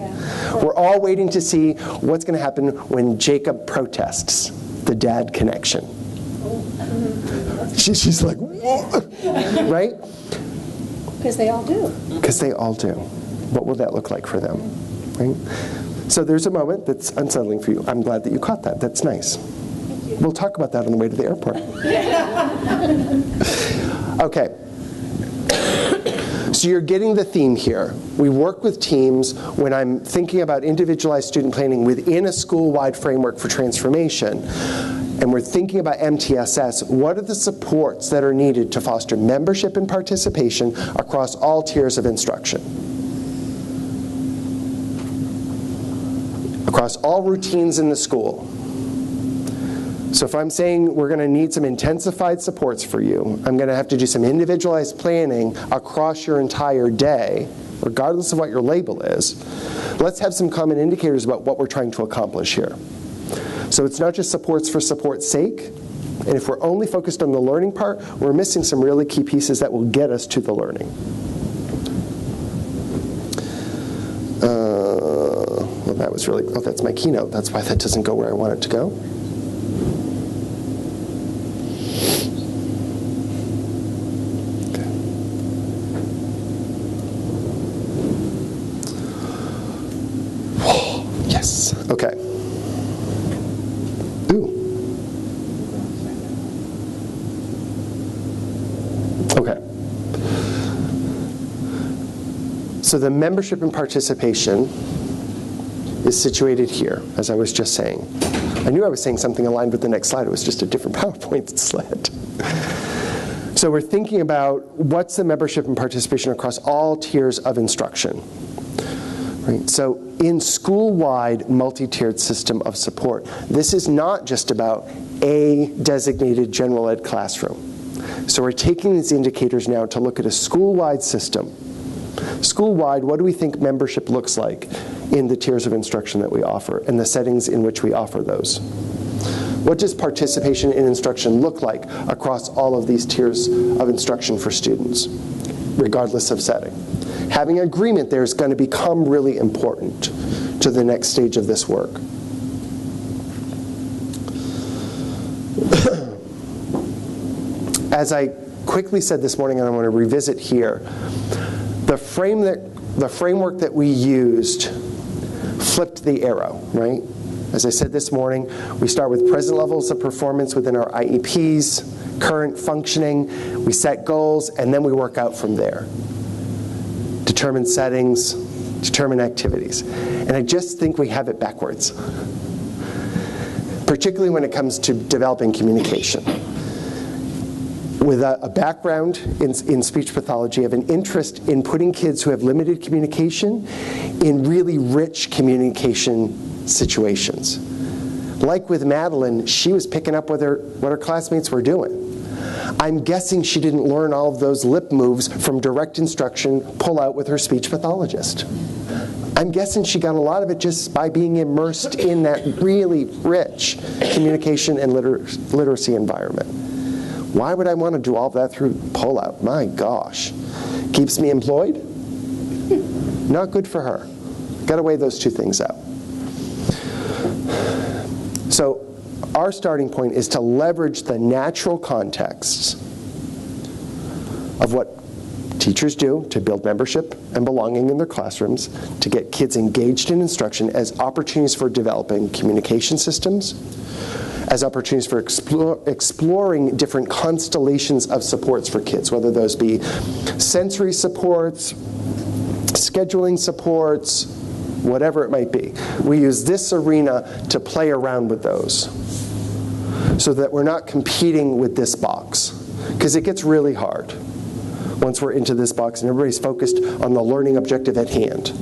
We're all waiting to see what's going to happen when Jacob protests the dad connection. She's like, right? Because they all do. Because they all do. What will that look like for them? Right? So there's a moment that's unsettling for you. I'm glad that you caught that. That's nice. We'll talk about that on the way to the airport. Okay. So you're getting the theme here. We work with teams when I'm thinking about individualized student planning within a school-wide framework for transformation, and we're thinking about MTSS. What are the supports that are needed to foster membership and participation across all tiers of instruction? across all routines in the school. So if I'm saying we're going to need some intensified supports for you, I'm going to have to do some individualized planning across your entire day, regardless of what your label is. Let's have some common indicators about what we're trying to accomplish here. So it's not just supports for support's sake, and if we're only focused on the learning part, we're missing some really key pieces that will get us to the learning. Well, that was really, oh, that's my keynote. That's why that doesn't go where I want it to go. Yes, okay. Ooh. Okay. So the membership and participation is situated here, as I was just saying. I knew I was saying something aligned with the next slide. It was just a different PowerPoint slide. So we're thinking about what's the membership and participation across all tiers of instruction. Right? So in school-wide multi-tiered system of support, this is not just about a designated general ed classroom. So we're taking these indicators now to look at a school-wide system. School-wide, what do we think membership looks like in the tiers of instruction that we offer and the settings in which we offer those? What does participation in instruction look like across all of these tiers of instruction for students, regardless of setting? Having agreement there is going to become really important to the next stage of this work. As I quickly said this morning, and I want to revisit here, the framework that we used flipped the arrow, right? As I said this morning, we start with present levels of performance within our IEPs, current functioning, we set goals, and then we work out from there. Determine settings, determine activities. And I just think we have it backwards, particularly when it comes to developing communication. With a background in speech pathology, I have an interest in putting kids who have limited communication in really rich communication situations. Like with Madeline, she was picking up what her classmates were doing. I'm guessing she didn't learn all of those lip moves from direct instruction pull out with her speech pathologist. I'm guessing she got a lot of it just by being immersed in that really rich communication and literacy environment. Why would I want to do all that through pull-out? My gosh. Keeps me employed? Not good for her. Got to weigh those two things out. So our starting point is to leverage the natural contexts of what teachers do to build membership and belonging in their classrooms, to get kids engaged in instruction as opportunities for developing communication systems, as opportunities for exploring different constellations of supports for kids, whether those be sensory supports, scheduling supports, whatever it might be. We use this arena to play around with those so that we're not competing with this box, because it gets really hard once we're into this box and everybody's focused on the learning objective at hand.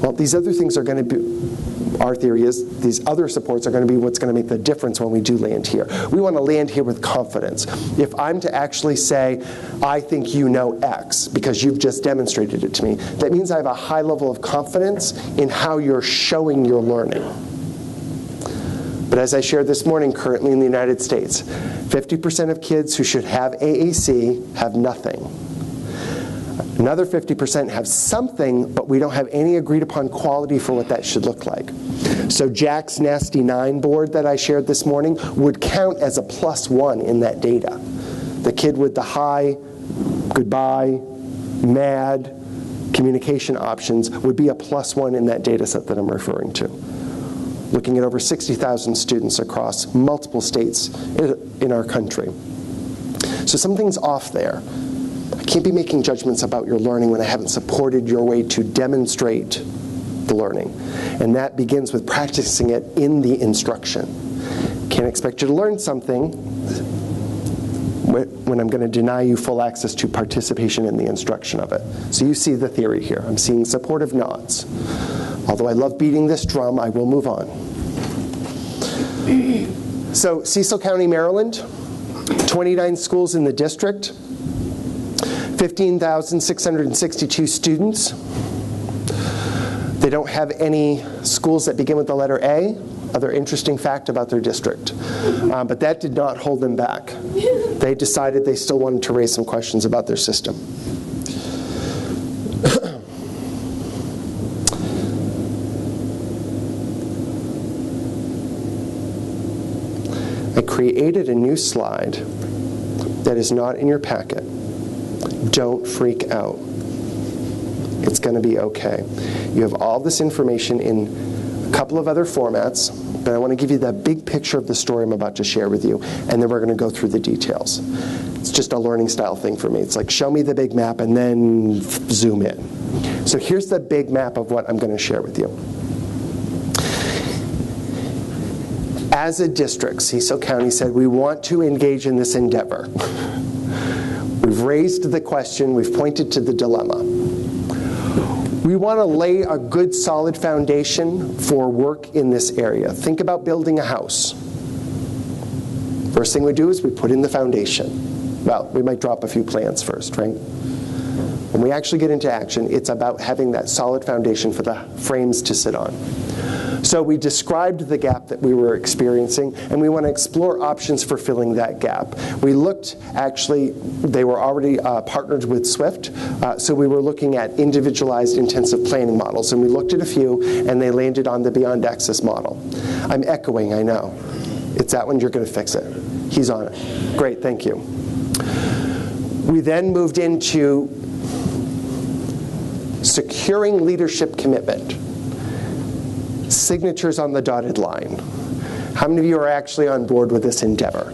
Well, these other things are going to be, our theory is, these other supports are going to be what's going to make the difference when we do land here. We want to land here with confidence. If I'm to actually say, I think you know X because you've just demonstrated it to me, that means I have a high level of confidence in how you're showing your learning. But as I shared this morning, currently in the United States, 50% of kids who should have AAC have nothing. Another 50% have something, but we don't have any agreed upon quality for what that should look like. So Jack's Nasty 9 board that I shared this morning would count as a +1 in that data. The kid with the high, goodbye, mad communication options would be a +1 in that data set that I'm referring to. Looking at over 60,000 students across multiple states in our country. So something's off there. I can't be making judgments about your learning when I haven't supported your way to demonstrate the learning. And that begins with practicing it in the instruction. Can't expect you to learn something when I'm going to deny you full access to participation in the instruction of it. So you see the theory here. I'm seeing supportive nods. Although I love beating this drum, I will move on. So Cecil County, Maryland, 29 schools in the district, 15,662 students. They don't have any schools that begin with the letter A. Other interesting fact about their district. But that did not hold them back. They decided they still wanted to raise some questions about their system. I created a new slide that is not in your packet. Don't freak out. It's going to be okay. You have all this information in a couple of other formats, but I want to give you the big picture of the story I'm about to share with you, and then we're going to go through the details. It's just a learning style thing for me. It's like, show me the big map and then zoom in. So here's the big map of what I'm going to share with you. As a district, Cecil County said, we want to engage in this endeavor. We've raised the question, we've pointed to the dilemma. We want to lay a good, solid foundation for work in this area. Think about building a house. First thing we do is we put in the foundation. Well, we might drop a few plans first, right? When we actually get into action, it's about having that solid foundation for the frames to sit on. So we described the gap that we were experiencing, and we want to explore options for filling that gap. We looked, actually, they were already partnered with Swift, so we were looking at individualized intensive planning models, and we looked at a few, and they landed on the Beyond Access model. I'm echoing, I know. It's that one, you're going to fix it. He's on it. Great, thank you. We then moved into securing leadership commitment. Signatures on the dotted line. How many of you are actually on board with this endeavor?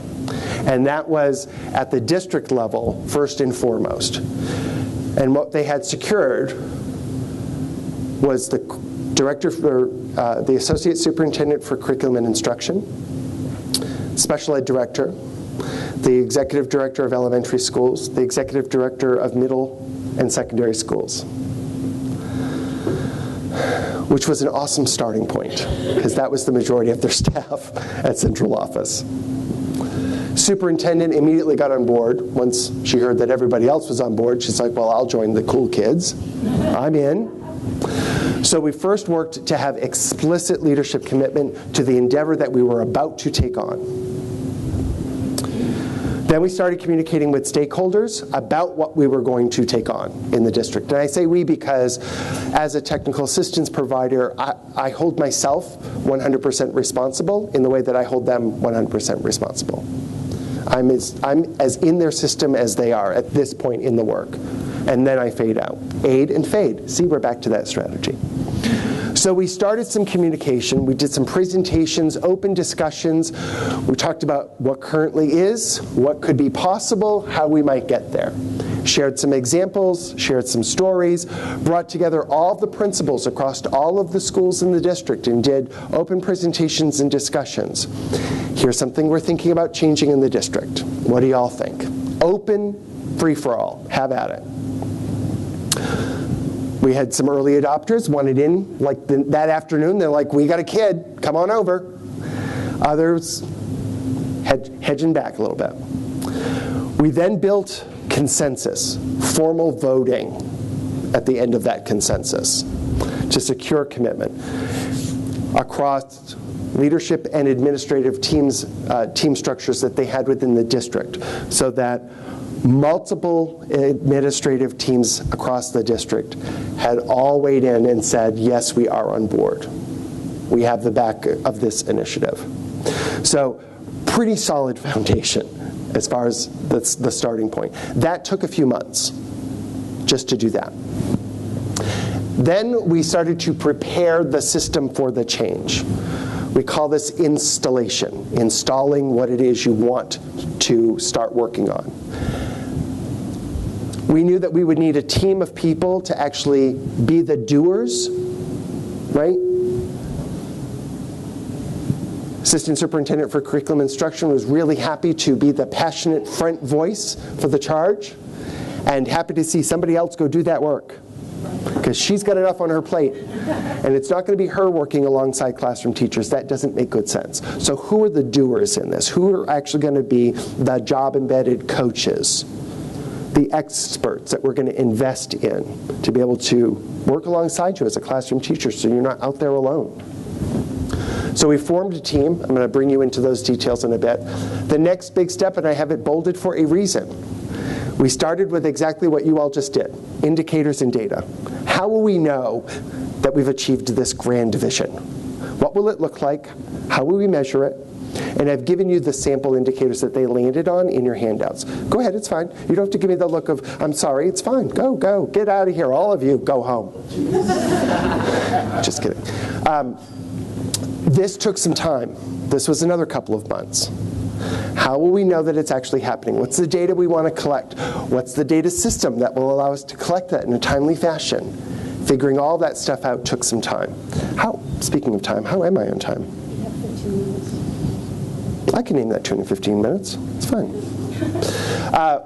And that was at the district level, first and foremost. And what they had secured was the director for the associate superintendent for curriculum and instruction, special ed director, the executive director of elementary schools, the executive director of middle and secondary schools. Which was an awesome starting point, because that was the majority of their staff at central office. Superintendent immediately got on board. Once she heard that everybody else was on board, she's like, well, I'll join the cool kids. I'm in. So we first worked to have explicit leadership commitment to the endeavor that we were about to take on. Then we started communicating with stakeholders about what we were going to take on in the district. And I say we because as a technical assistance provider, I hold myself 100% responsible in the way that I hold them 100% responsible. I'm as in their system as they are at this point in the work. And then I fade out. Aid and fade. See, we're back to that strategy. So we started some communication. We did some presentations, open discussions. We talked about what currently is, what could be possible, how we might get there. Shared some examples, shared some stories, brought together all the principals across all of the schools in the district and did open presentations and discussions. Here's something we're thinking about changing in the district. What do y'all think? Open, free for all. Have at it. We had some early adopters, wanted in like that afternoon. They're like, we got a kid, come on over. Others hedging back a little bit. We then built consensus, formal voting at the end of that consensus to secure commitment across leadership and administrative teams, team structures that they had within the district, so that multiple administrative teams across the district had all weighed in and said, yes, we are on board. We have the back of this initiative. So pretty solid foundation as far as the starting point. That took a few months just to do that. Then we started to prepare the system for the change. We call this installation, installing what it is you want to start working on. We knew that we would need a team of people to actually be the doers, right? Assistant Superintendent for Curriculum Instruction was really happy to be the passionate front voice for the charge and happy to see somebody else go do that work. because she's got enough on her plate. And it's not going to be her working alongside classroom teachers. That doesn't make good sense. So who are the doers in this? Who are actually going to be the job-embedded coaches, the experts that we're going to invest in to be able to work alongside you as a classroom teacher so you're not out there alone? So we formed a team. I'm going to bring you into those details in a bit. The next big step, and I have it bolded for a reason, we started with exactly what you all just did, indicators and data. How will we know that we've achieved this grand vision? What will it look like? How will we measure it? And I've given you the sample indicators that they landed on in your handouts. Go ahead, it's fine. You don't have to give me the look of, I'm sorry, it's fine. Go, go, get out of here. All of you, go home. Just kidding. This took some time. This was another couple of months. How will we know that it's actually happening? What's the data we want to collect? What's the data system that will allow us to collect that in a timely fashion? Figuring all that stuff out took some time. Speaking of time, how am I on time? You have 15 minutes. I can name that tune in 15 minutes. It's fine.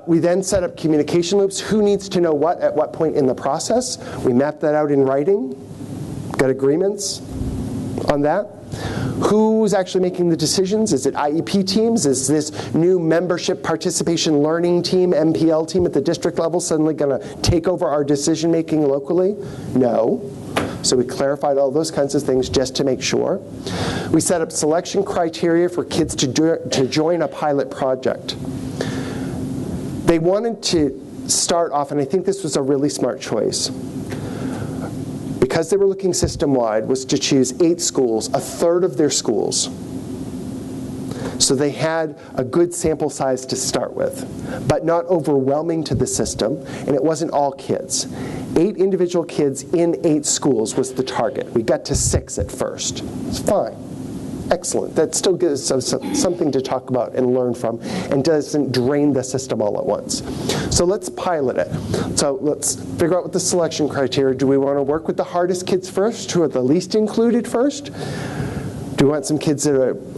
We then set up communication loops. Who needs to know what at what point in the process? We mapped that out in writing. Got agreements on that. Who's actually making the decisions? Is it IEP teams? Is this new membership participation learning team, MPL team at the district level suddenly going to take over our decision making locally? No. So we clarified all those kinds of things just to make sure. We set up selection criteria for kids to join a pilot project. They wanted to start off, and I think this was a really smart choice, because they were looking system-wide, was to choose 8 schools, a third of their schools. So they had a good sample size to start with, but not overwhelming to the system, and it wasn't all kids. 8 individual kids in 8 schools was the target. We got to 6 at first. It's fine. Excellent. That still gives us something to talk about and learn from and doesn't drain the system all at once. So let's pilot it. So let's figure out what the selection criteria. Do we want to work with the hardest kids first, who are the least included first? Do we want some kids that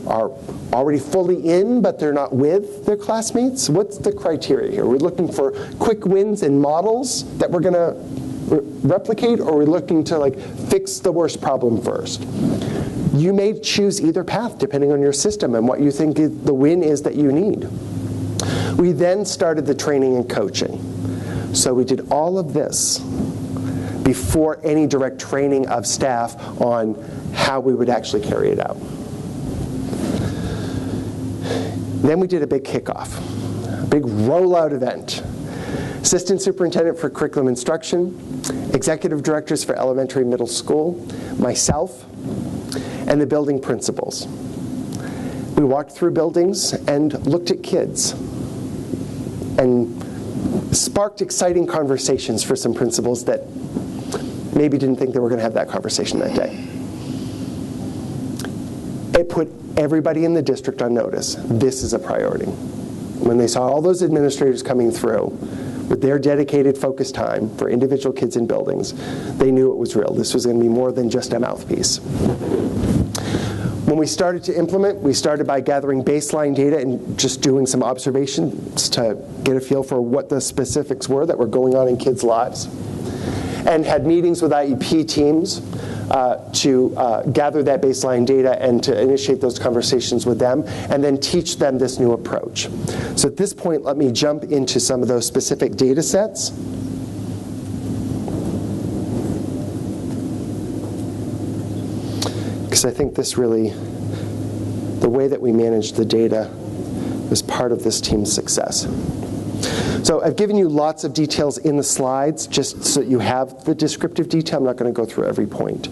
are already fully in, but they're not with their classmates? What's the criteria here? We're looking for quick wins and models that we're going to replicate, or we're looking to fix the worst problem first? You may choose either path depending on your system and what you think the win is that you need. We then started the training and coaching. So we did all of this before any direct training of staff on how we would actually carry it out. Then we did a big kickoff, a big rollout event. Assistant Superintendent for Curriculum Instruction, Executive Directors for Elementary and Middle School, myself, and the building principals. We walked through buildings and looked at kids and sparked exciting conversations for some principals that maybe didn't think they were going to have that conversation that day. It put everybody in the district on notice. This is a priority. When they saw all those administrators coming through with their dedicated focus time for individual kids in buildings, they knew it was real. This was going to be more than just a mouthpiece. When we started to implement, we started by gathering baseline data and just doing some observations to get a feel for what the specifics were that were going on in kids' lives, and had meetings with IEP teams to gather that baseline data and to initiate those conversations with them, and then teach them this new approach. So at this point, let me jump into some of those specific data sets. Because I think this really, the way that we managed the data was part of this team's success. So I've given you lots of details in the slides just so that you have the descriptive detail. I'm not going to go through every point.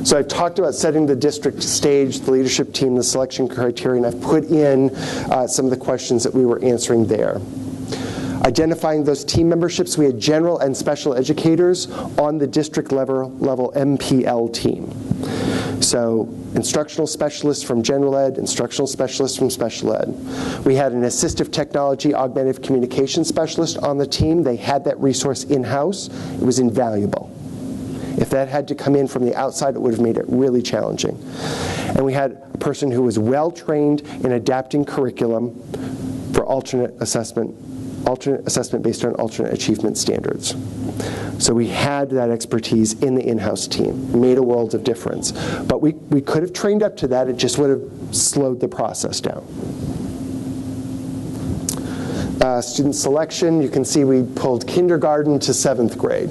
So I've talked about setting the district stage, the leadership team, the selection criteria, and I've put in some of the questions that we were answering there. Identifying those team memberships, we had general and special educators on the district level MPL team. So instructional specialists from general ed, instructional specialists from special ed. We had an assistive technology augmentative communication specialist on the team. They had that resource in-house. It was invaluable. If that had to come in from the outside, it would have made it really challenging. And we had a person who was well trained in adapting curriculum for alternate assessment alternate assessment based on alternate achievement standards. So we had that expertise in the in-house team. It made a world of difference. But we could have trained up to that. It just would have slowed the process down. Student selection, you can see we pulled kindergarten to 7th grade.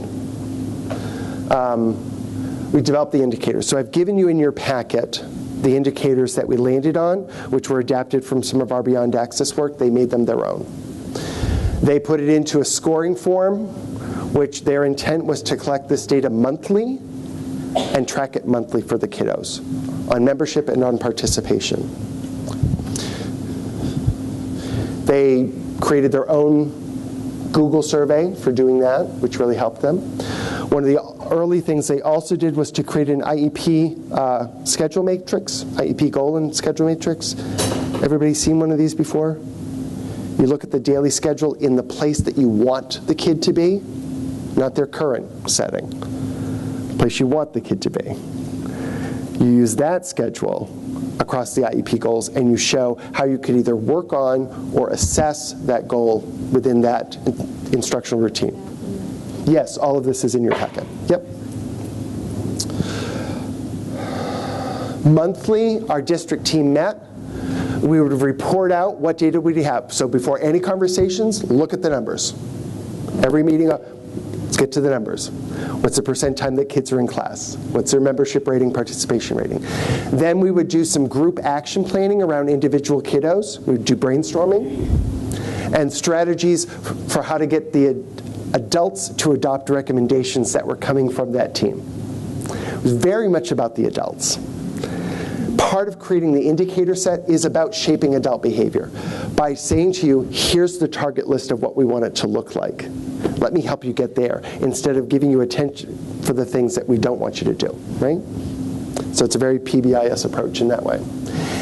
We developed the indicators. So I've given you in your packet the indicators that we landed on, which were adapted from some of our Beyond Access work. They made them their own. They put it into a scoring form, which their intent was to collect this data monthly and track it monthly for the kiddos on membership and on participation. They created their own Google survey for doing that, which really helped them. One of the early things they also did was to create an IEP schedule matrix, IEP goal and schedule matrix. Everybody seen one of these before? You look at the daily schedule in the place that you want the kid to be, not their current setting, the place you want the kid to be. You use that schedule across the IEP goals, and you show how you could either work on or assess that goal within that instructional routine. Yes, all of this is in your packet. Yep. Monthly, our district team met. We would report out what data we have. So before any conversations, look at the numbers. Every meeting, let's get to the numbers. What's the percent time that kids are in class? What's their membership rating, participation rating? Then we would do some group action planning around individual kiddos. We would do brainstorming and strategies for how to get the adults to adopt recommendations that were coming from that team. It was very much about the adults. Part of creating the indicator set is about shaping adult behavior by saying to you, here's the target list of what we want it to look like. Let me help you get there, instead of giving you attention for the things that we don't want you to do, right? So it's a very PBIS approach in that way.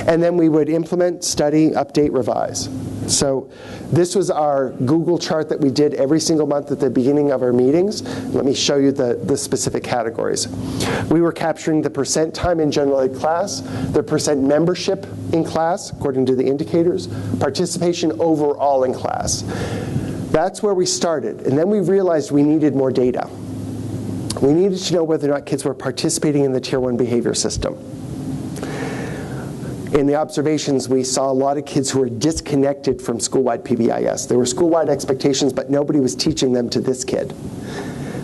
And then we would implement, study, update, revise. So this was our Google chart that we did every single month at the beginning of our meetings. Let me show you the specific categories. We were capturing the percent time in general ed class, the percent membership in class, according to the indicators, participation overall in class. That's where we started. And then we realized we needed more data. We needed to know whether or not kids were participating in the Tier 1 behavior system. In the observations, we saw a lot of kids who were disconnected from school-wide PBIS. There were school-wide expectations, but nobody was teaching them to this kid.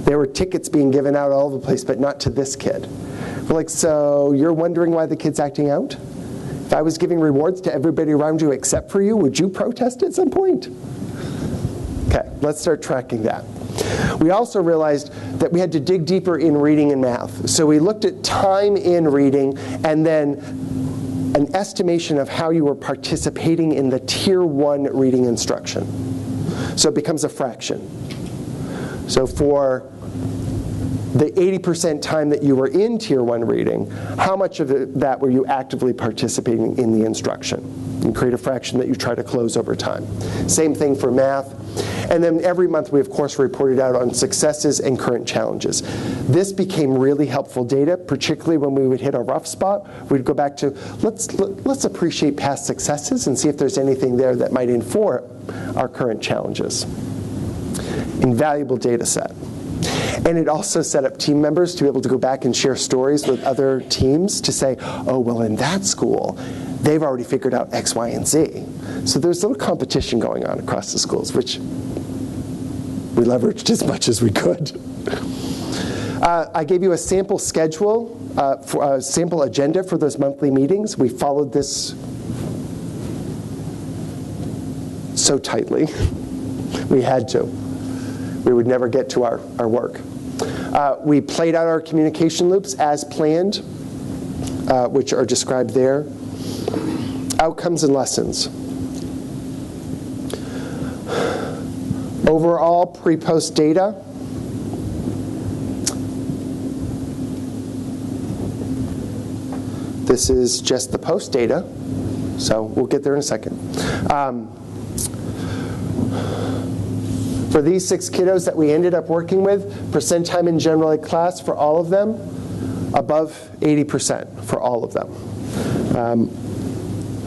There were tickets being given out all over the place, but not to this kid. We're like, so you're wondering why the kid's acting out? If I was giving rewards to everybody around you except for you, would you protest at some point? Okay, let's start tracking that. We also realized that we had to dig deeper in reading and math. So we looked at time in reading and then an estimation of how you were participating in the Tier 1 reading instruction. So it becomes a fraction. So for the 80% time that you were in Tier 1 reading, how much of that were you actively participating in the instruction? And create a fraction that you try to close over time. Same thing for math. And then every month we, of course, reported out on successes and current challenges. This became really helpful data, particularly when we would hit a rough spot. We'd go back to, let's appreciate past successes and see if there's anything there that might inform our current challenges. Invaluable data set. And it also set up team members to be able to go back and share stories with other teams to say, oh, well, in that school, they've already figured out X, Y, and Z. So there's a little competition going on across the schools, which we leveraged as much as we could. I gave you a sample schedule, a sample agenda for those monthly meetings. We followed this so tightly. We had to. We would never get to our work. We played out our communication loops as planned, which are described there. Outcomes and lessons. Overall pre-post data. This is just the post data, so we'll get there in a second. For these 6 kiddos that we ended up working with, percent time in general ed class for all of them, above 80% for all of them.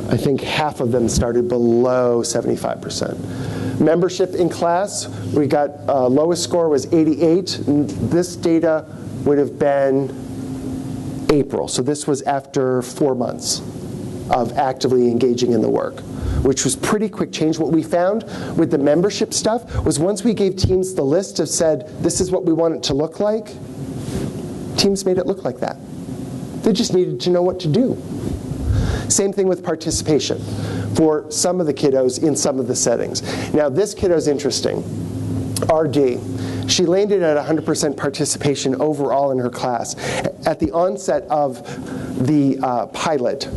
I think half of them started below 75%. Membership in class, we got lowest score was 88. This data would have been April. So this was after 4 months of actively engaging in the work, which was pretty quick change. What we found with the membership stuff was once we gave teams the list of said, this is what we want it to look like, teams made it look like that. They just needed to know what to do. Same thing with participation for some of the kiddos in some of the settings. Now this kiddo's interesting, RD. She landed at 100% participation overall in her class. At the onset of the pilot,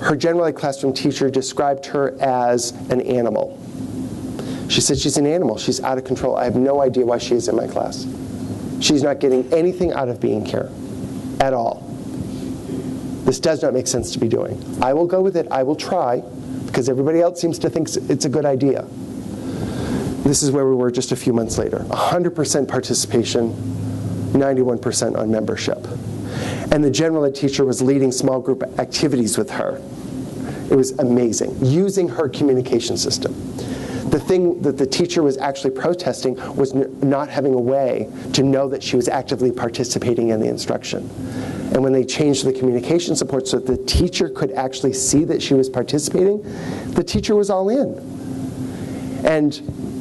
her general ed classroom teacher described her as an animal. She said she's an animal, she's out of control. I have no idea why she is in my class. She's not getting anything out of being here at all. This does not make sense to be doing. I will go with it, I will try, because everybody else seems to think it's a good idea. This is where we were just a few months later. 100% participation, 91% on membership. And the general ed teacher was leading small group activities with her. It was amazing, using her communication system. The thing that the teacher was actually protesting was not having a way to know that she was actively participating in the instruction. And when they changed the communication support so that the teacher could actually see that she was participating, the teacher was all in. And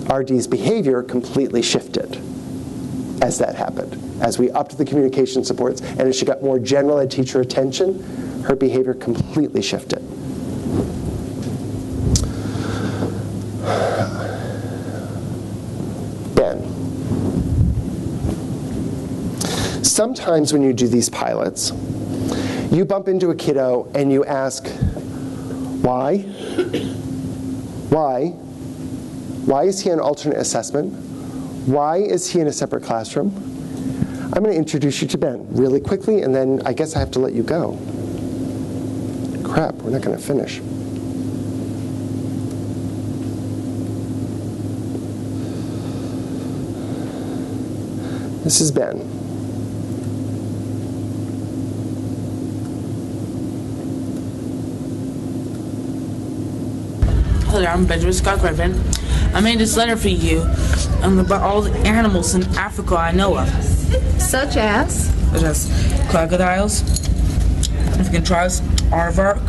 RD's behavior completely shifted as that happened. As we upped the communication supports and as she got more general ed teacher attention, her behavior completely shifted. Ben. Sometimes when you do these pilots, you bump into a kiddo and you ask, why? Why? Why is he on alternate assessment? Why is he in a separate classroom? I'm going to introduce you to Ben really quickly, and then I guess I have to let you go. Crap, we're not going to finish. This is Ben. Hello there, I'm Benjamin Scott Griffin. I made this letter for you about all the animals in Africa I know of. Such as? Such as crocodiles, African tribes, aardvark,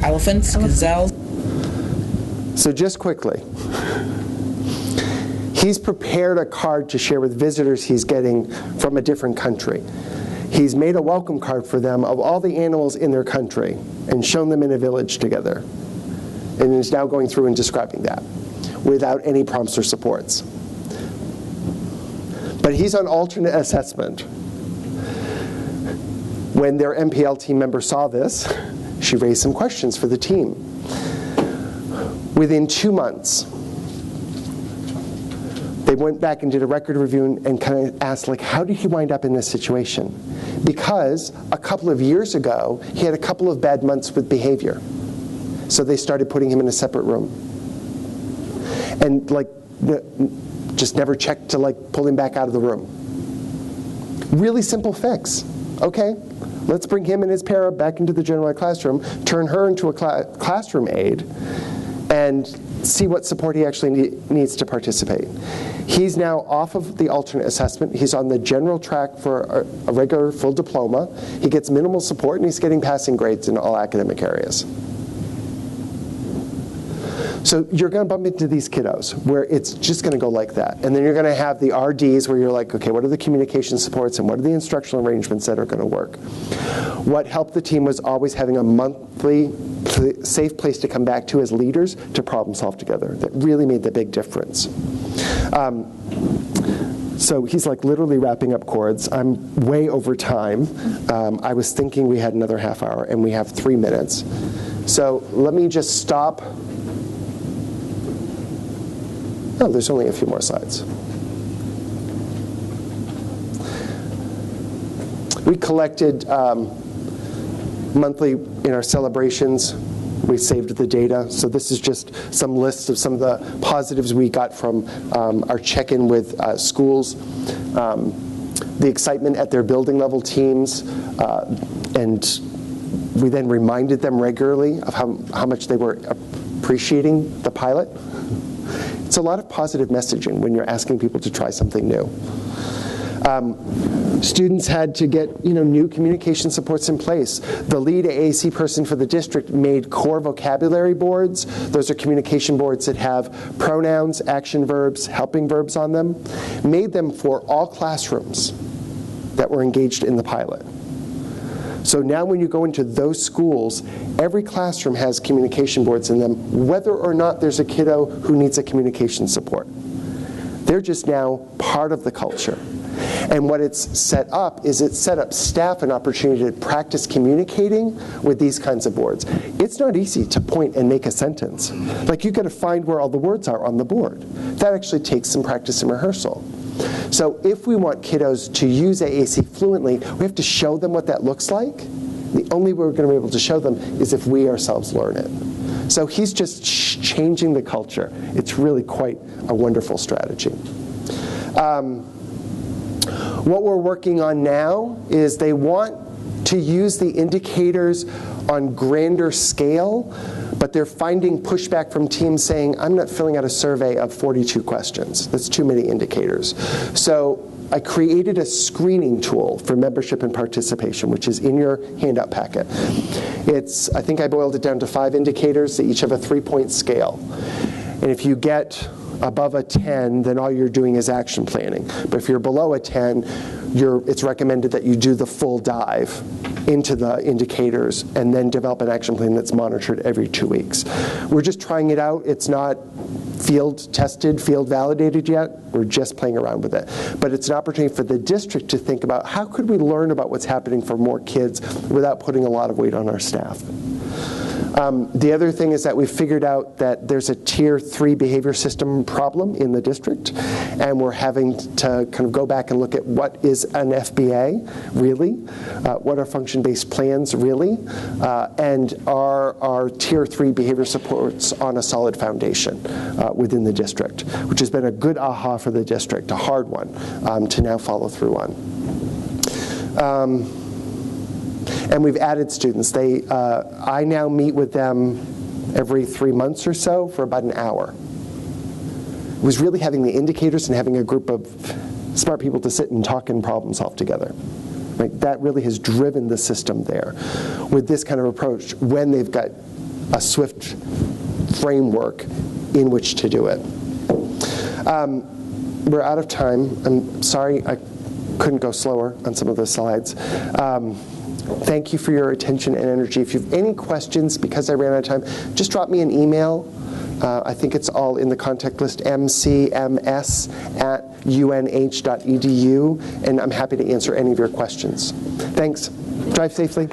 elephants, gazelles. So just quickly, he's prepared a card to share with visitors he's getting from a different country. He's made a welcome card for them of all the animals in their country and shown them in a village together. And is now going through and describing that without any prompts or supports. But he's on alternate assessment. When their MPL team member saw this, she raised some questions for the team. Within 2 months, they went back and did a record review and kind of asked, like, how did he wind up in this situation? Because a couple of years ago, he had a couple of bad months with behavior. So they started putting him in a separate room. And just never checked to pull him back out of the room. Really simple fix. Okay, let's bring him and his para back into the general ed classroom, turn her into a classroom aide, and see what support he actually needs to participate. He's now off of the alternate assessment. He's on the general track for a regular full diploma. He gets minimal support, and he's getting passing grades in all academic areas. So you're going to bump into these kiddos where it's just going to go like that. And then you're going to have the RDs where you're like, okay, what are the communication supports and what are the instructional arrangements that are going to work? What helped the team was always having a monthly safe place to come back to as leaders to problem solve together. That really made the big difference. So he's literally wrapping up chords. I'm way over time. I was thinking we had another half hour, and we have 3 minutes. So let me just stop. Oh, there's only a few more slides. We collected monthly in our celebrations. We saved the data. So this is just some lists of some of the positives we got from our check-in with schools, the excitement at their building level teams, and we then reminded them regularly of how much they were appreciating the pilot. It's a lot of positive messaging when you're asking people to try something new. Students had to get new communication supports in place. The lead AAC person for the district made core vocabulary boards. Those are communication boards that have pronouns, action verbs, helping verbs on them. Made them for all classrooms that were engaged in the pilot. So now when you go into those schools, every classroom has communication boards in them, whether or not there's a kiddo who needs a communication support. They're just now part of the culture. And what it's set up is it's set up staff an opportunity to practice communicating with these kinds of boards. It's not easy to point and make a sentence. Like, you've got to find where all the words are on the board. That actually takes some practice and rehearsal. So if we want kiddos to use AAC fluently, we have to show them what that looks like. The only way we're going to be able to show them is if we ourselves learn it. So he's just changing the culture. It's really quite a wonderful strategy. What we're working on now is they want to use the indicators on grander scale, but they're finding pushback from teams saying, I'm not filling out a survey of 42 questions. That's too many indicators. So I created a screening tool for membership and participation, which is in your handout packet. I think I boiled it down to 5 indicators. They each have a 3-point scale. And if you get above a 10, then all you're doing is action planning. But if you're below a 10, it's recommended that you do the full dive into the indicators and then develop an action plan that's monitored every 2 weeks. We're just trying it out. It's not field tested, field validated yet. We're just playing around with it. But it's an opportunity for the district to think about how could we learn about what's happening for more kids without putting a lot of weight on our staff. The other thing is that we figured out that there's a Tier 3 behavior system problem in the district, and we're having to kind of go back and look at what is an FBA, really, what are function-based plans, really, and are Tier 3 behavior supports on a solid foundation within the district, which has been a good aha for the district, a hard one to now follow through on. And we've added students. I now meet with them every 3 months or so for about an hour. It was really having the indicators and having a group of smart people to sit and talk and problem solve together. Right? That really has driven the system there. With this kind of approach, when they've got a swift framework in which to do it. We're out of time. I'm sorry I couldn't go slower on some of the slides. Thank you for your attention and energy. If you have any questions, because I ran out of time, just drop me an email. I think it's all in the contact list, mcms@unh.edu, and I'm happy to answer any of your questions. Thanks. Drive safely.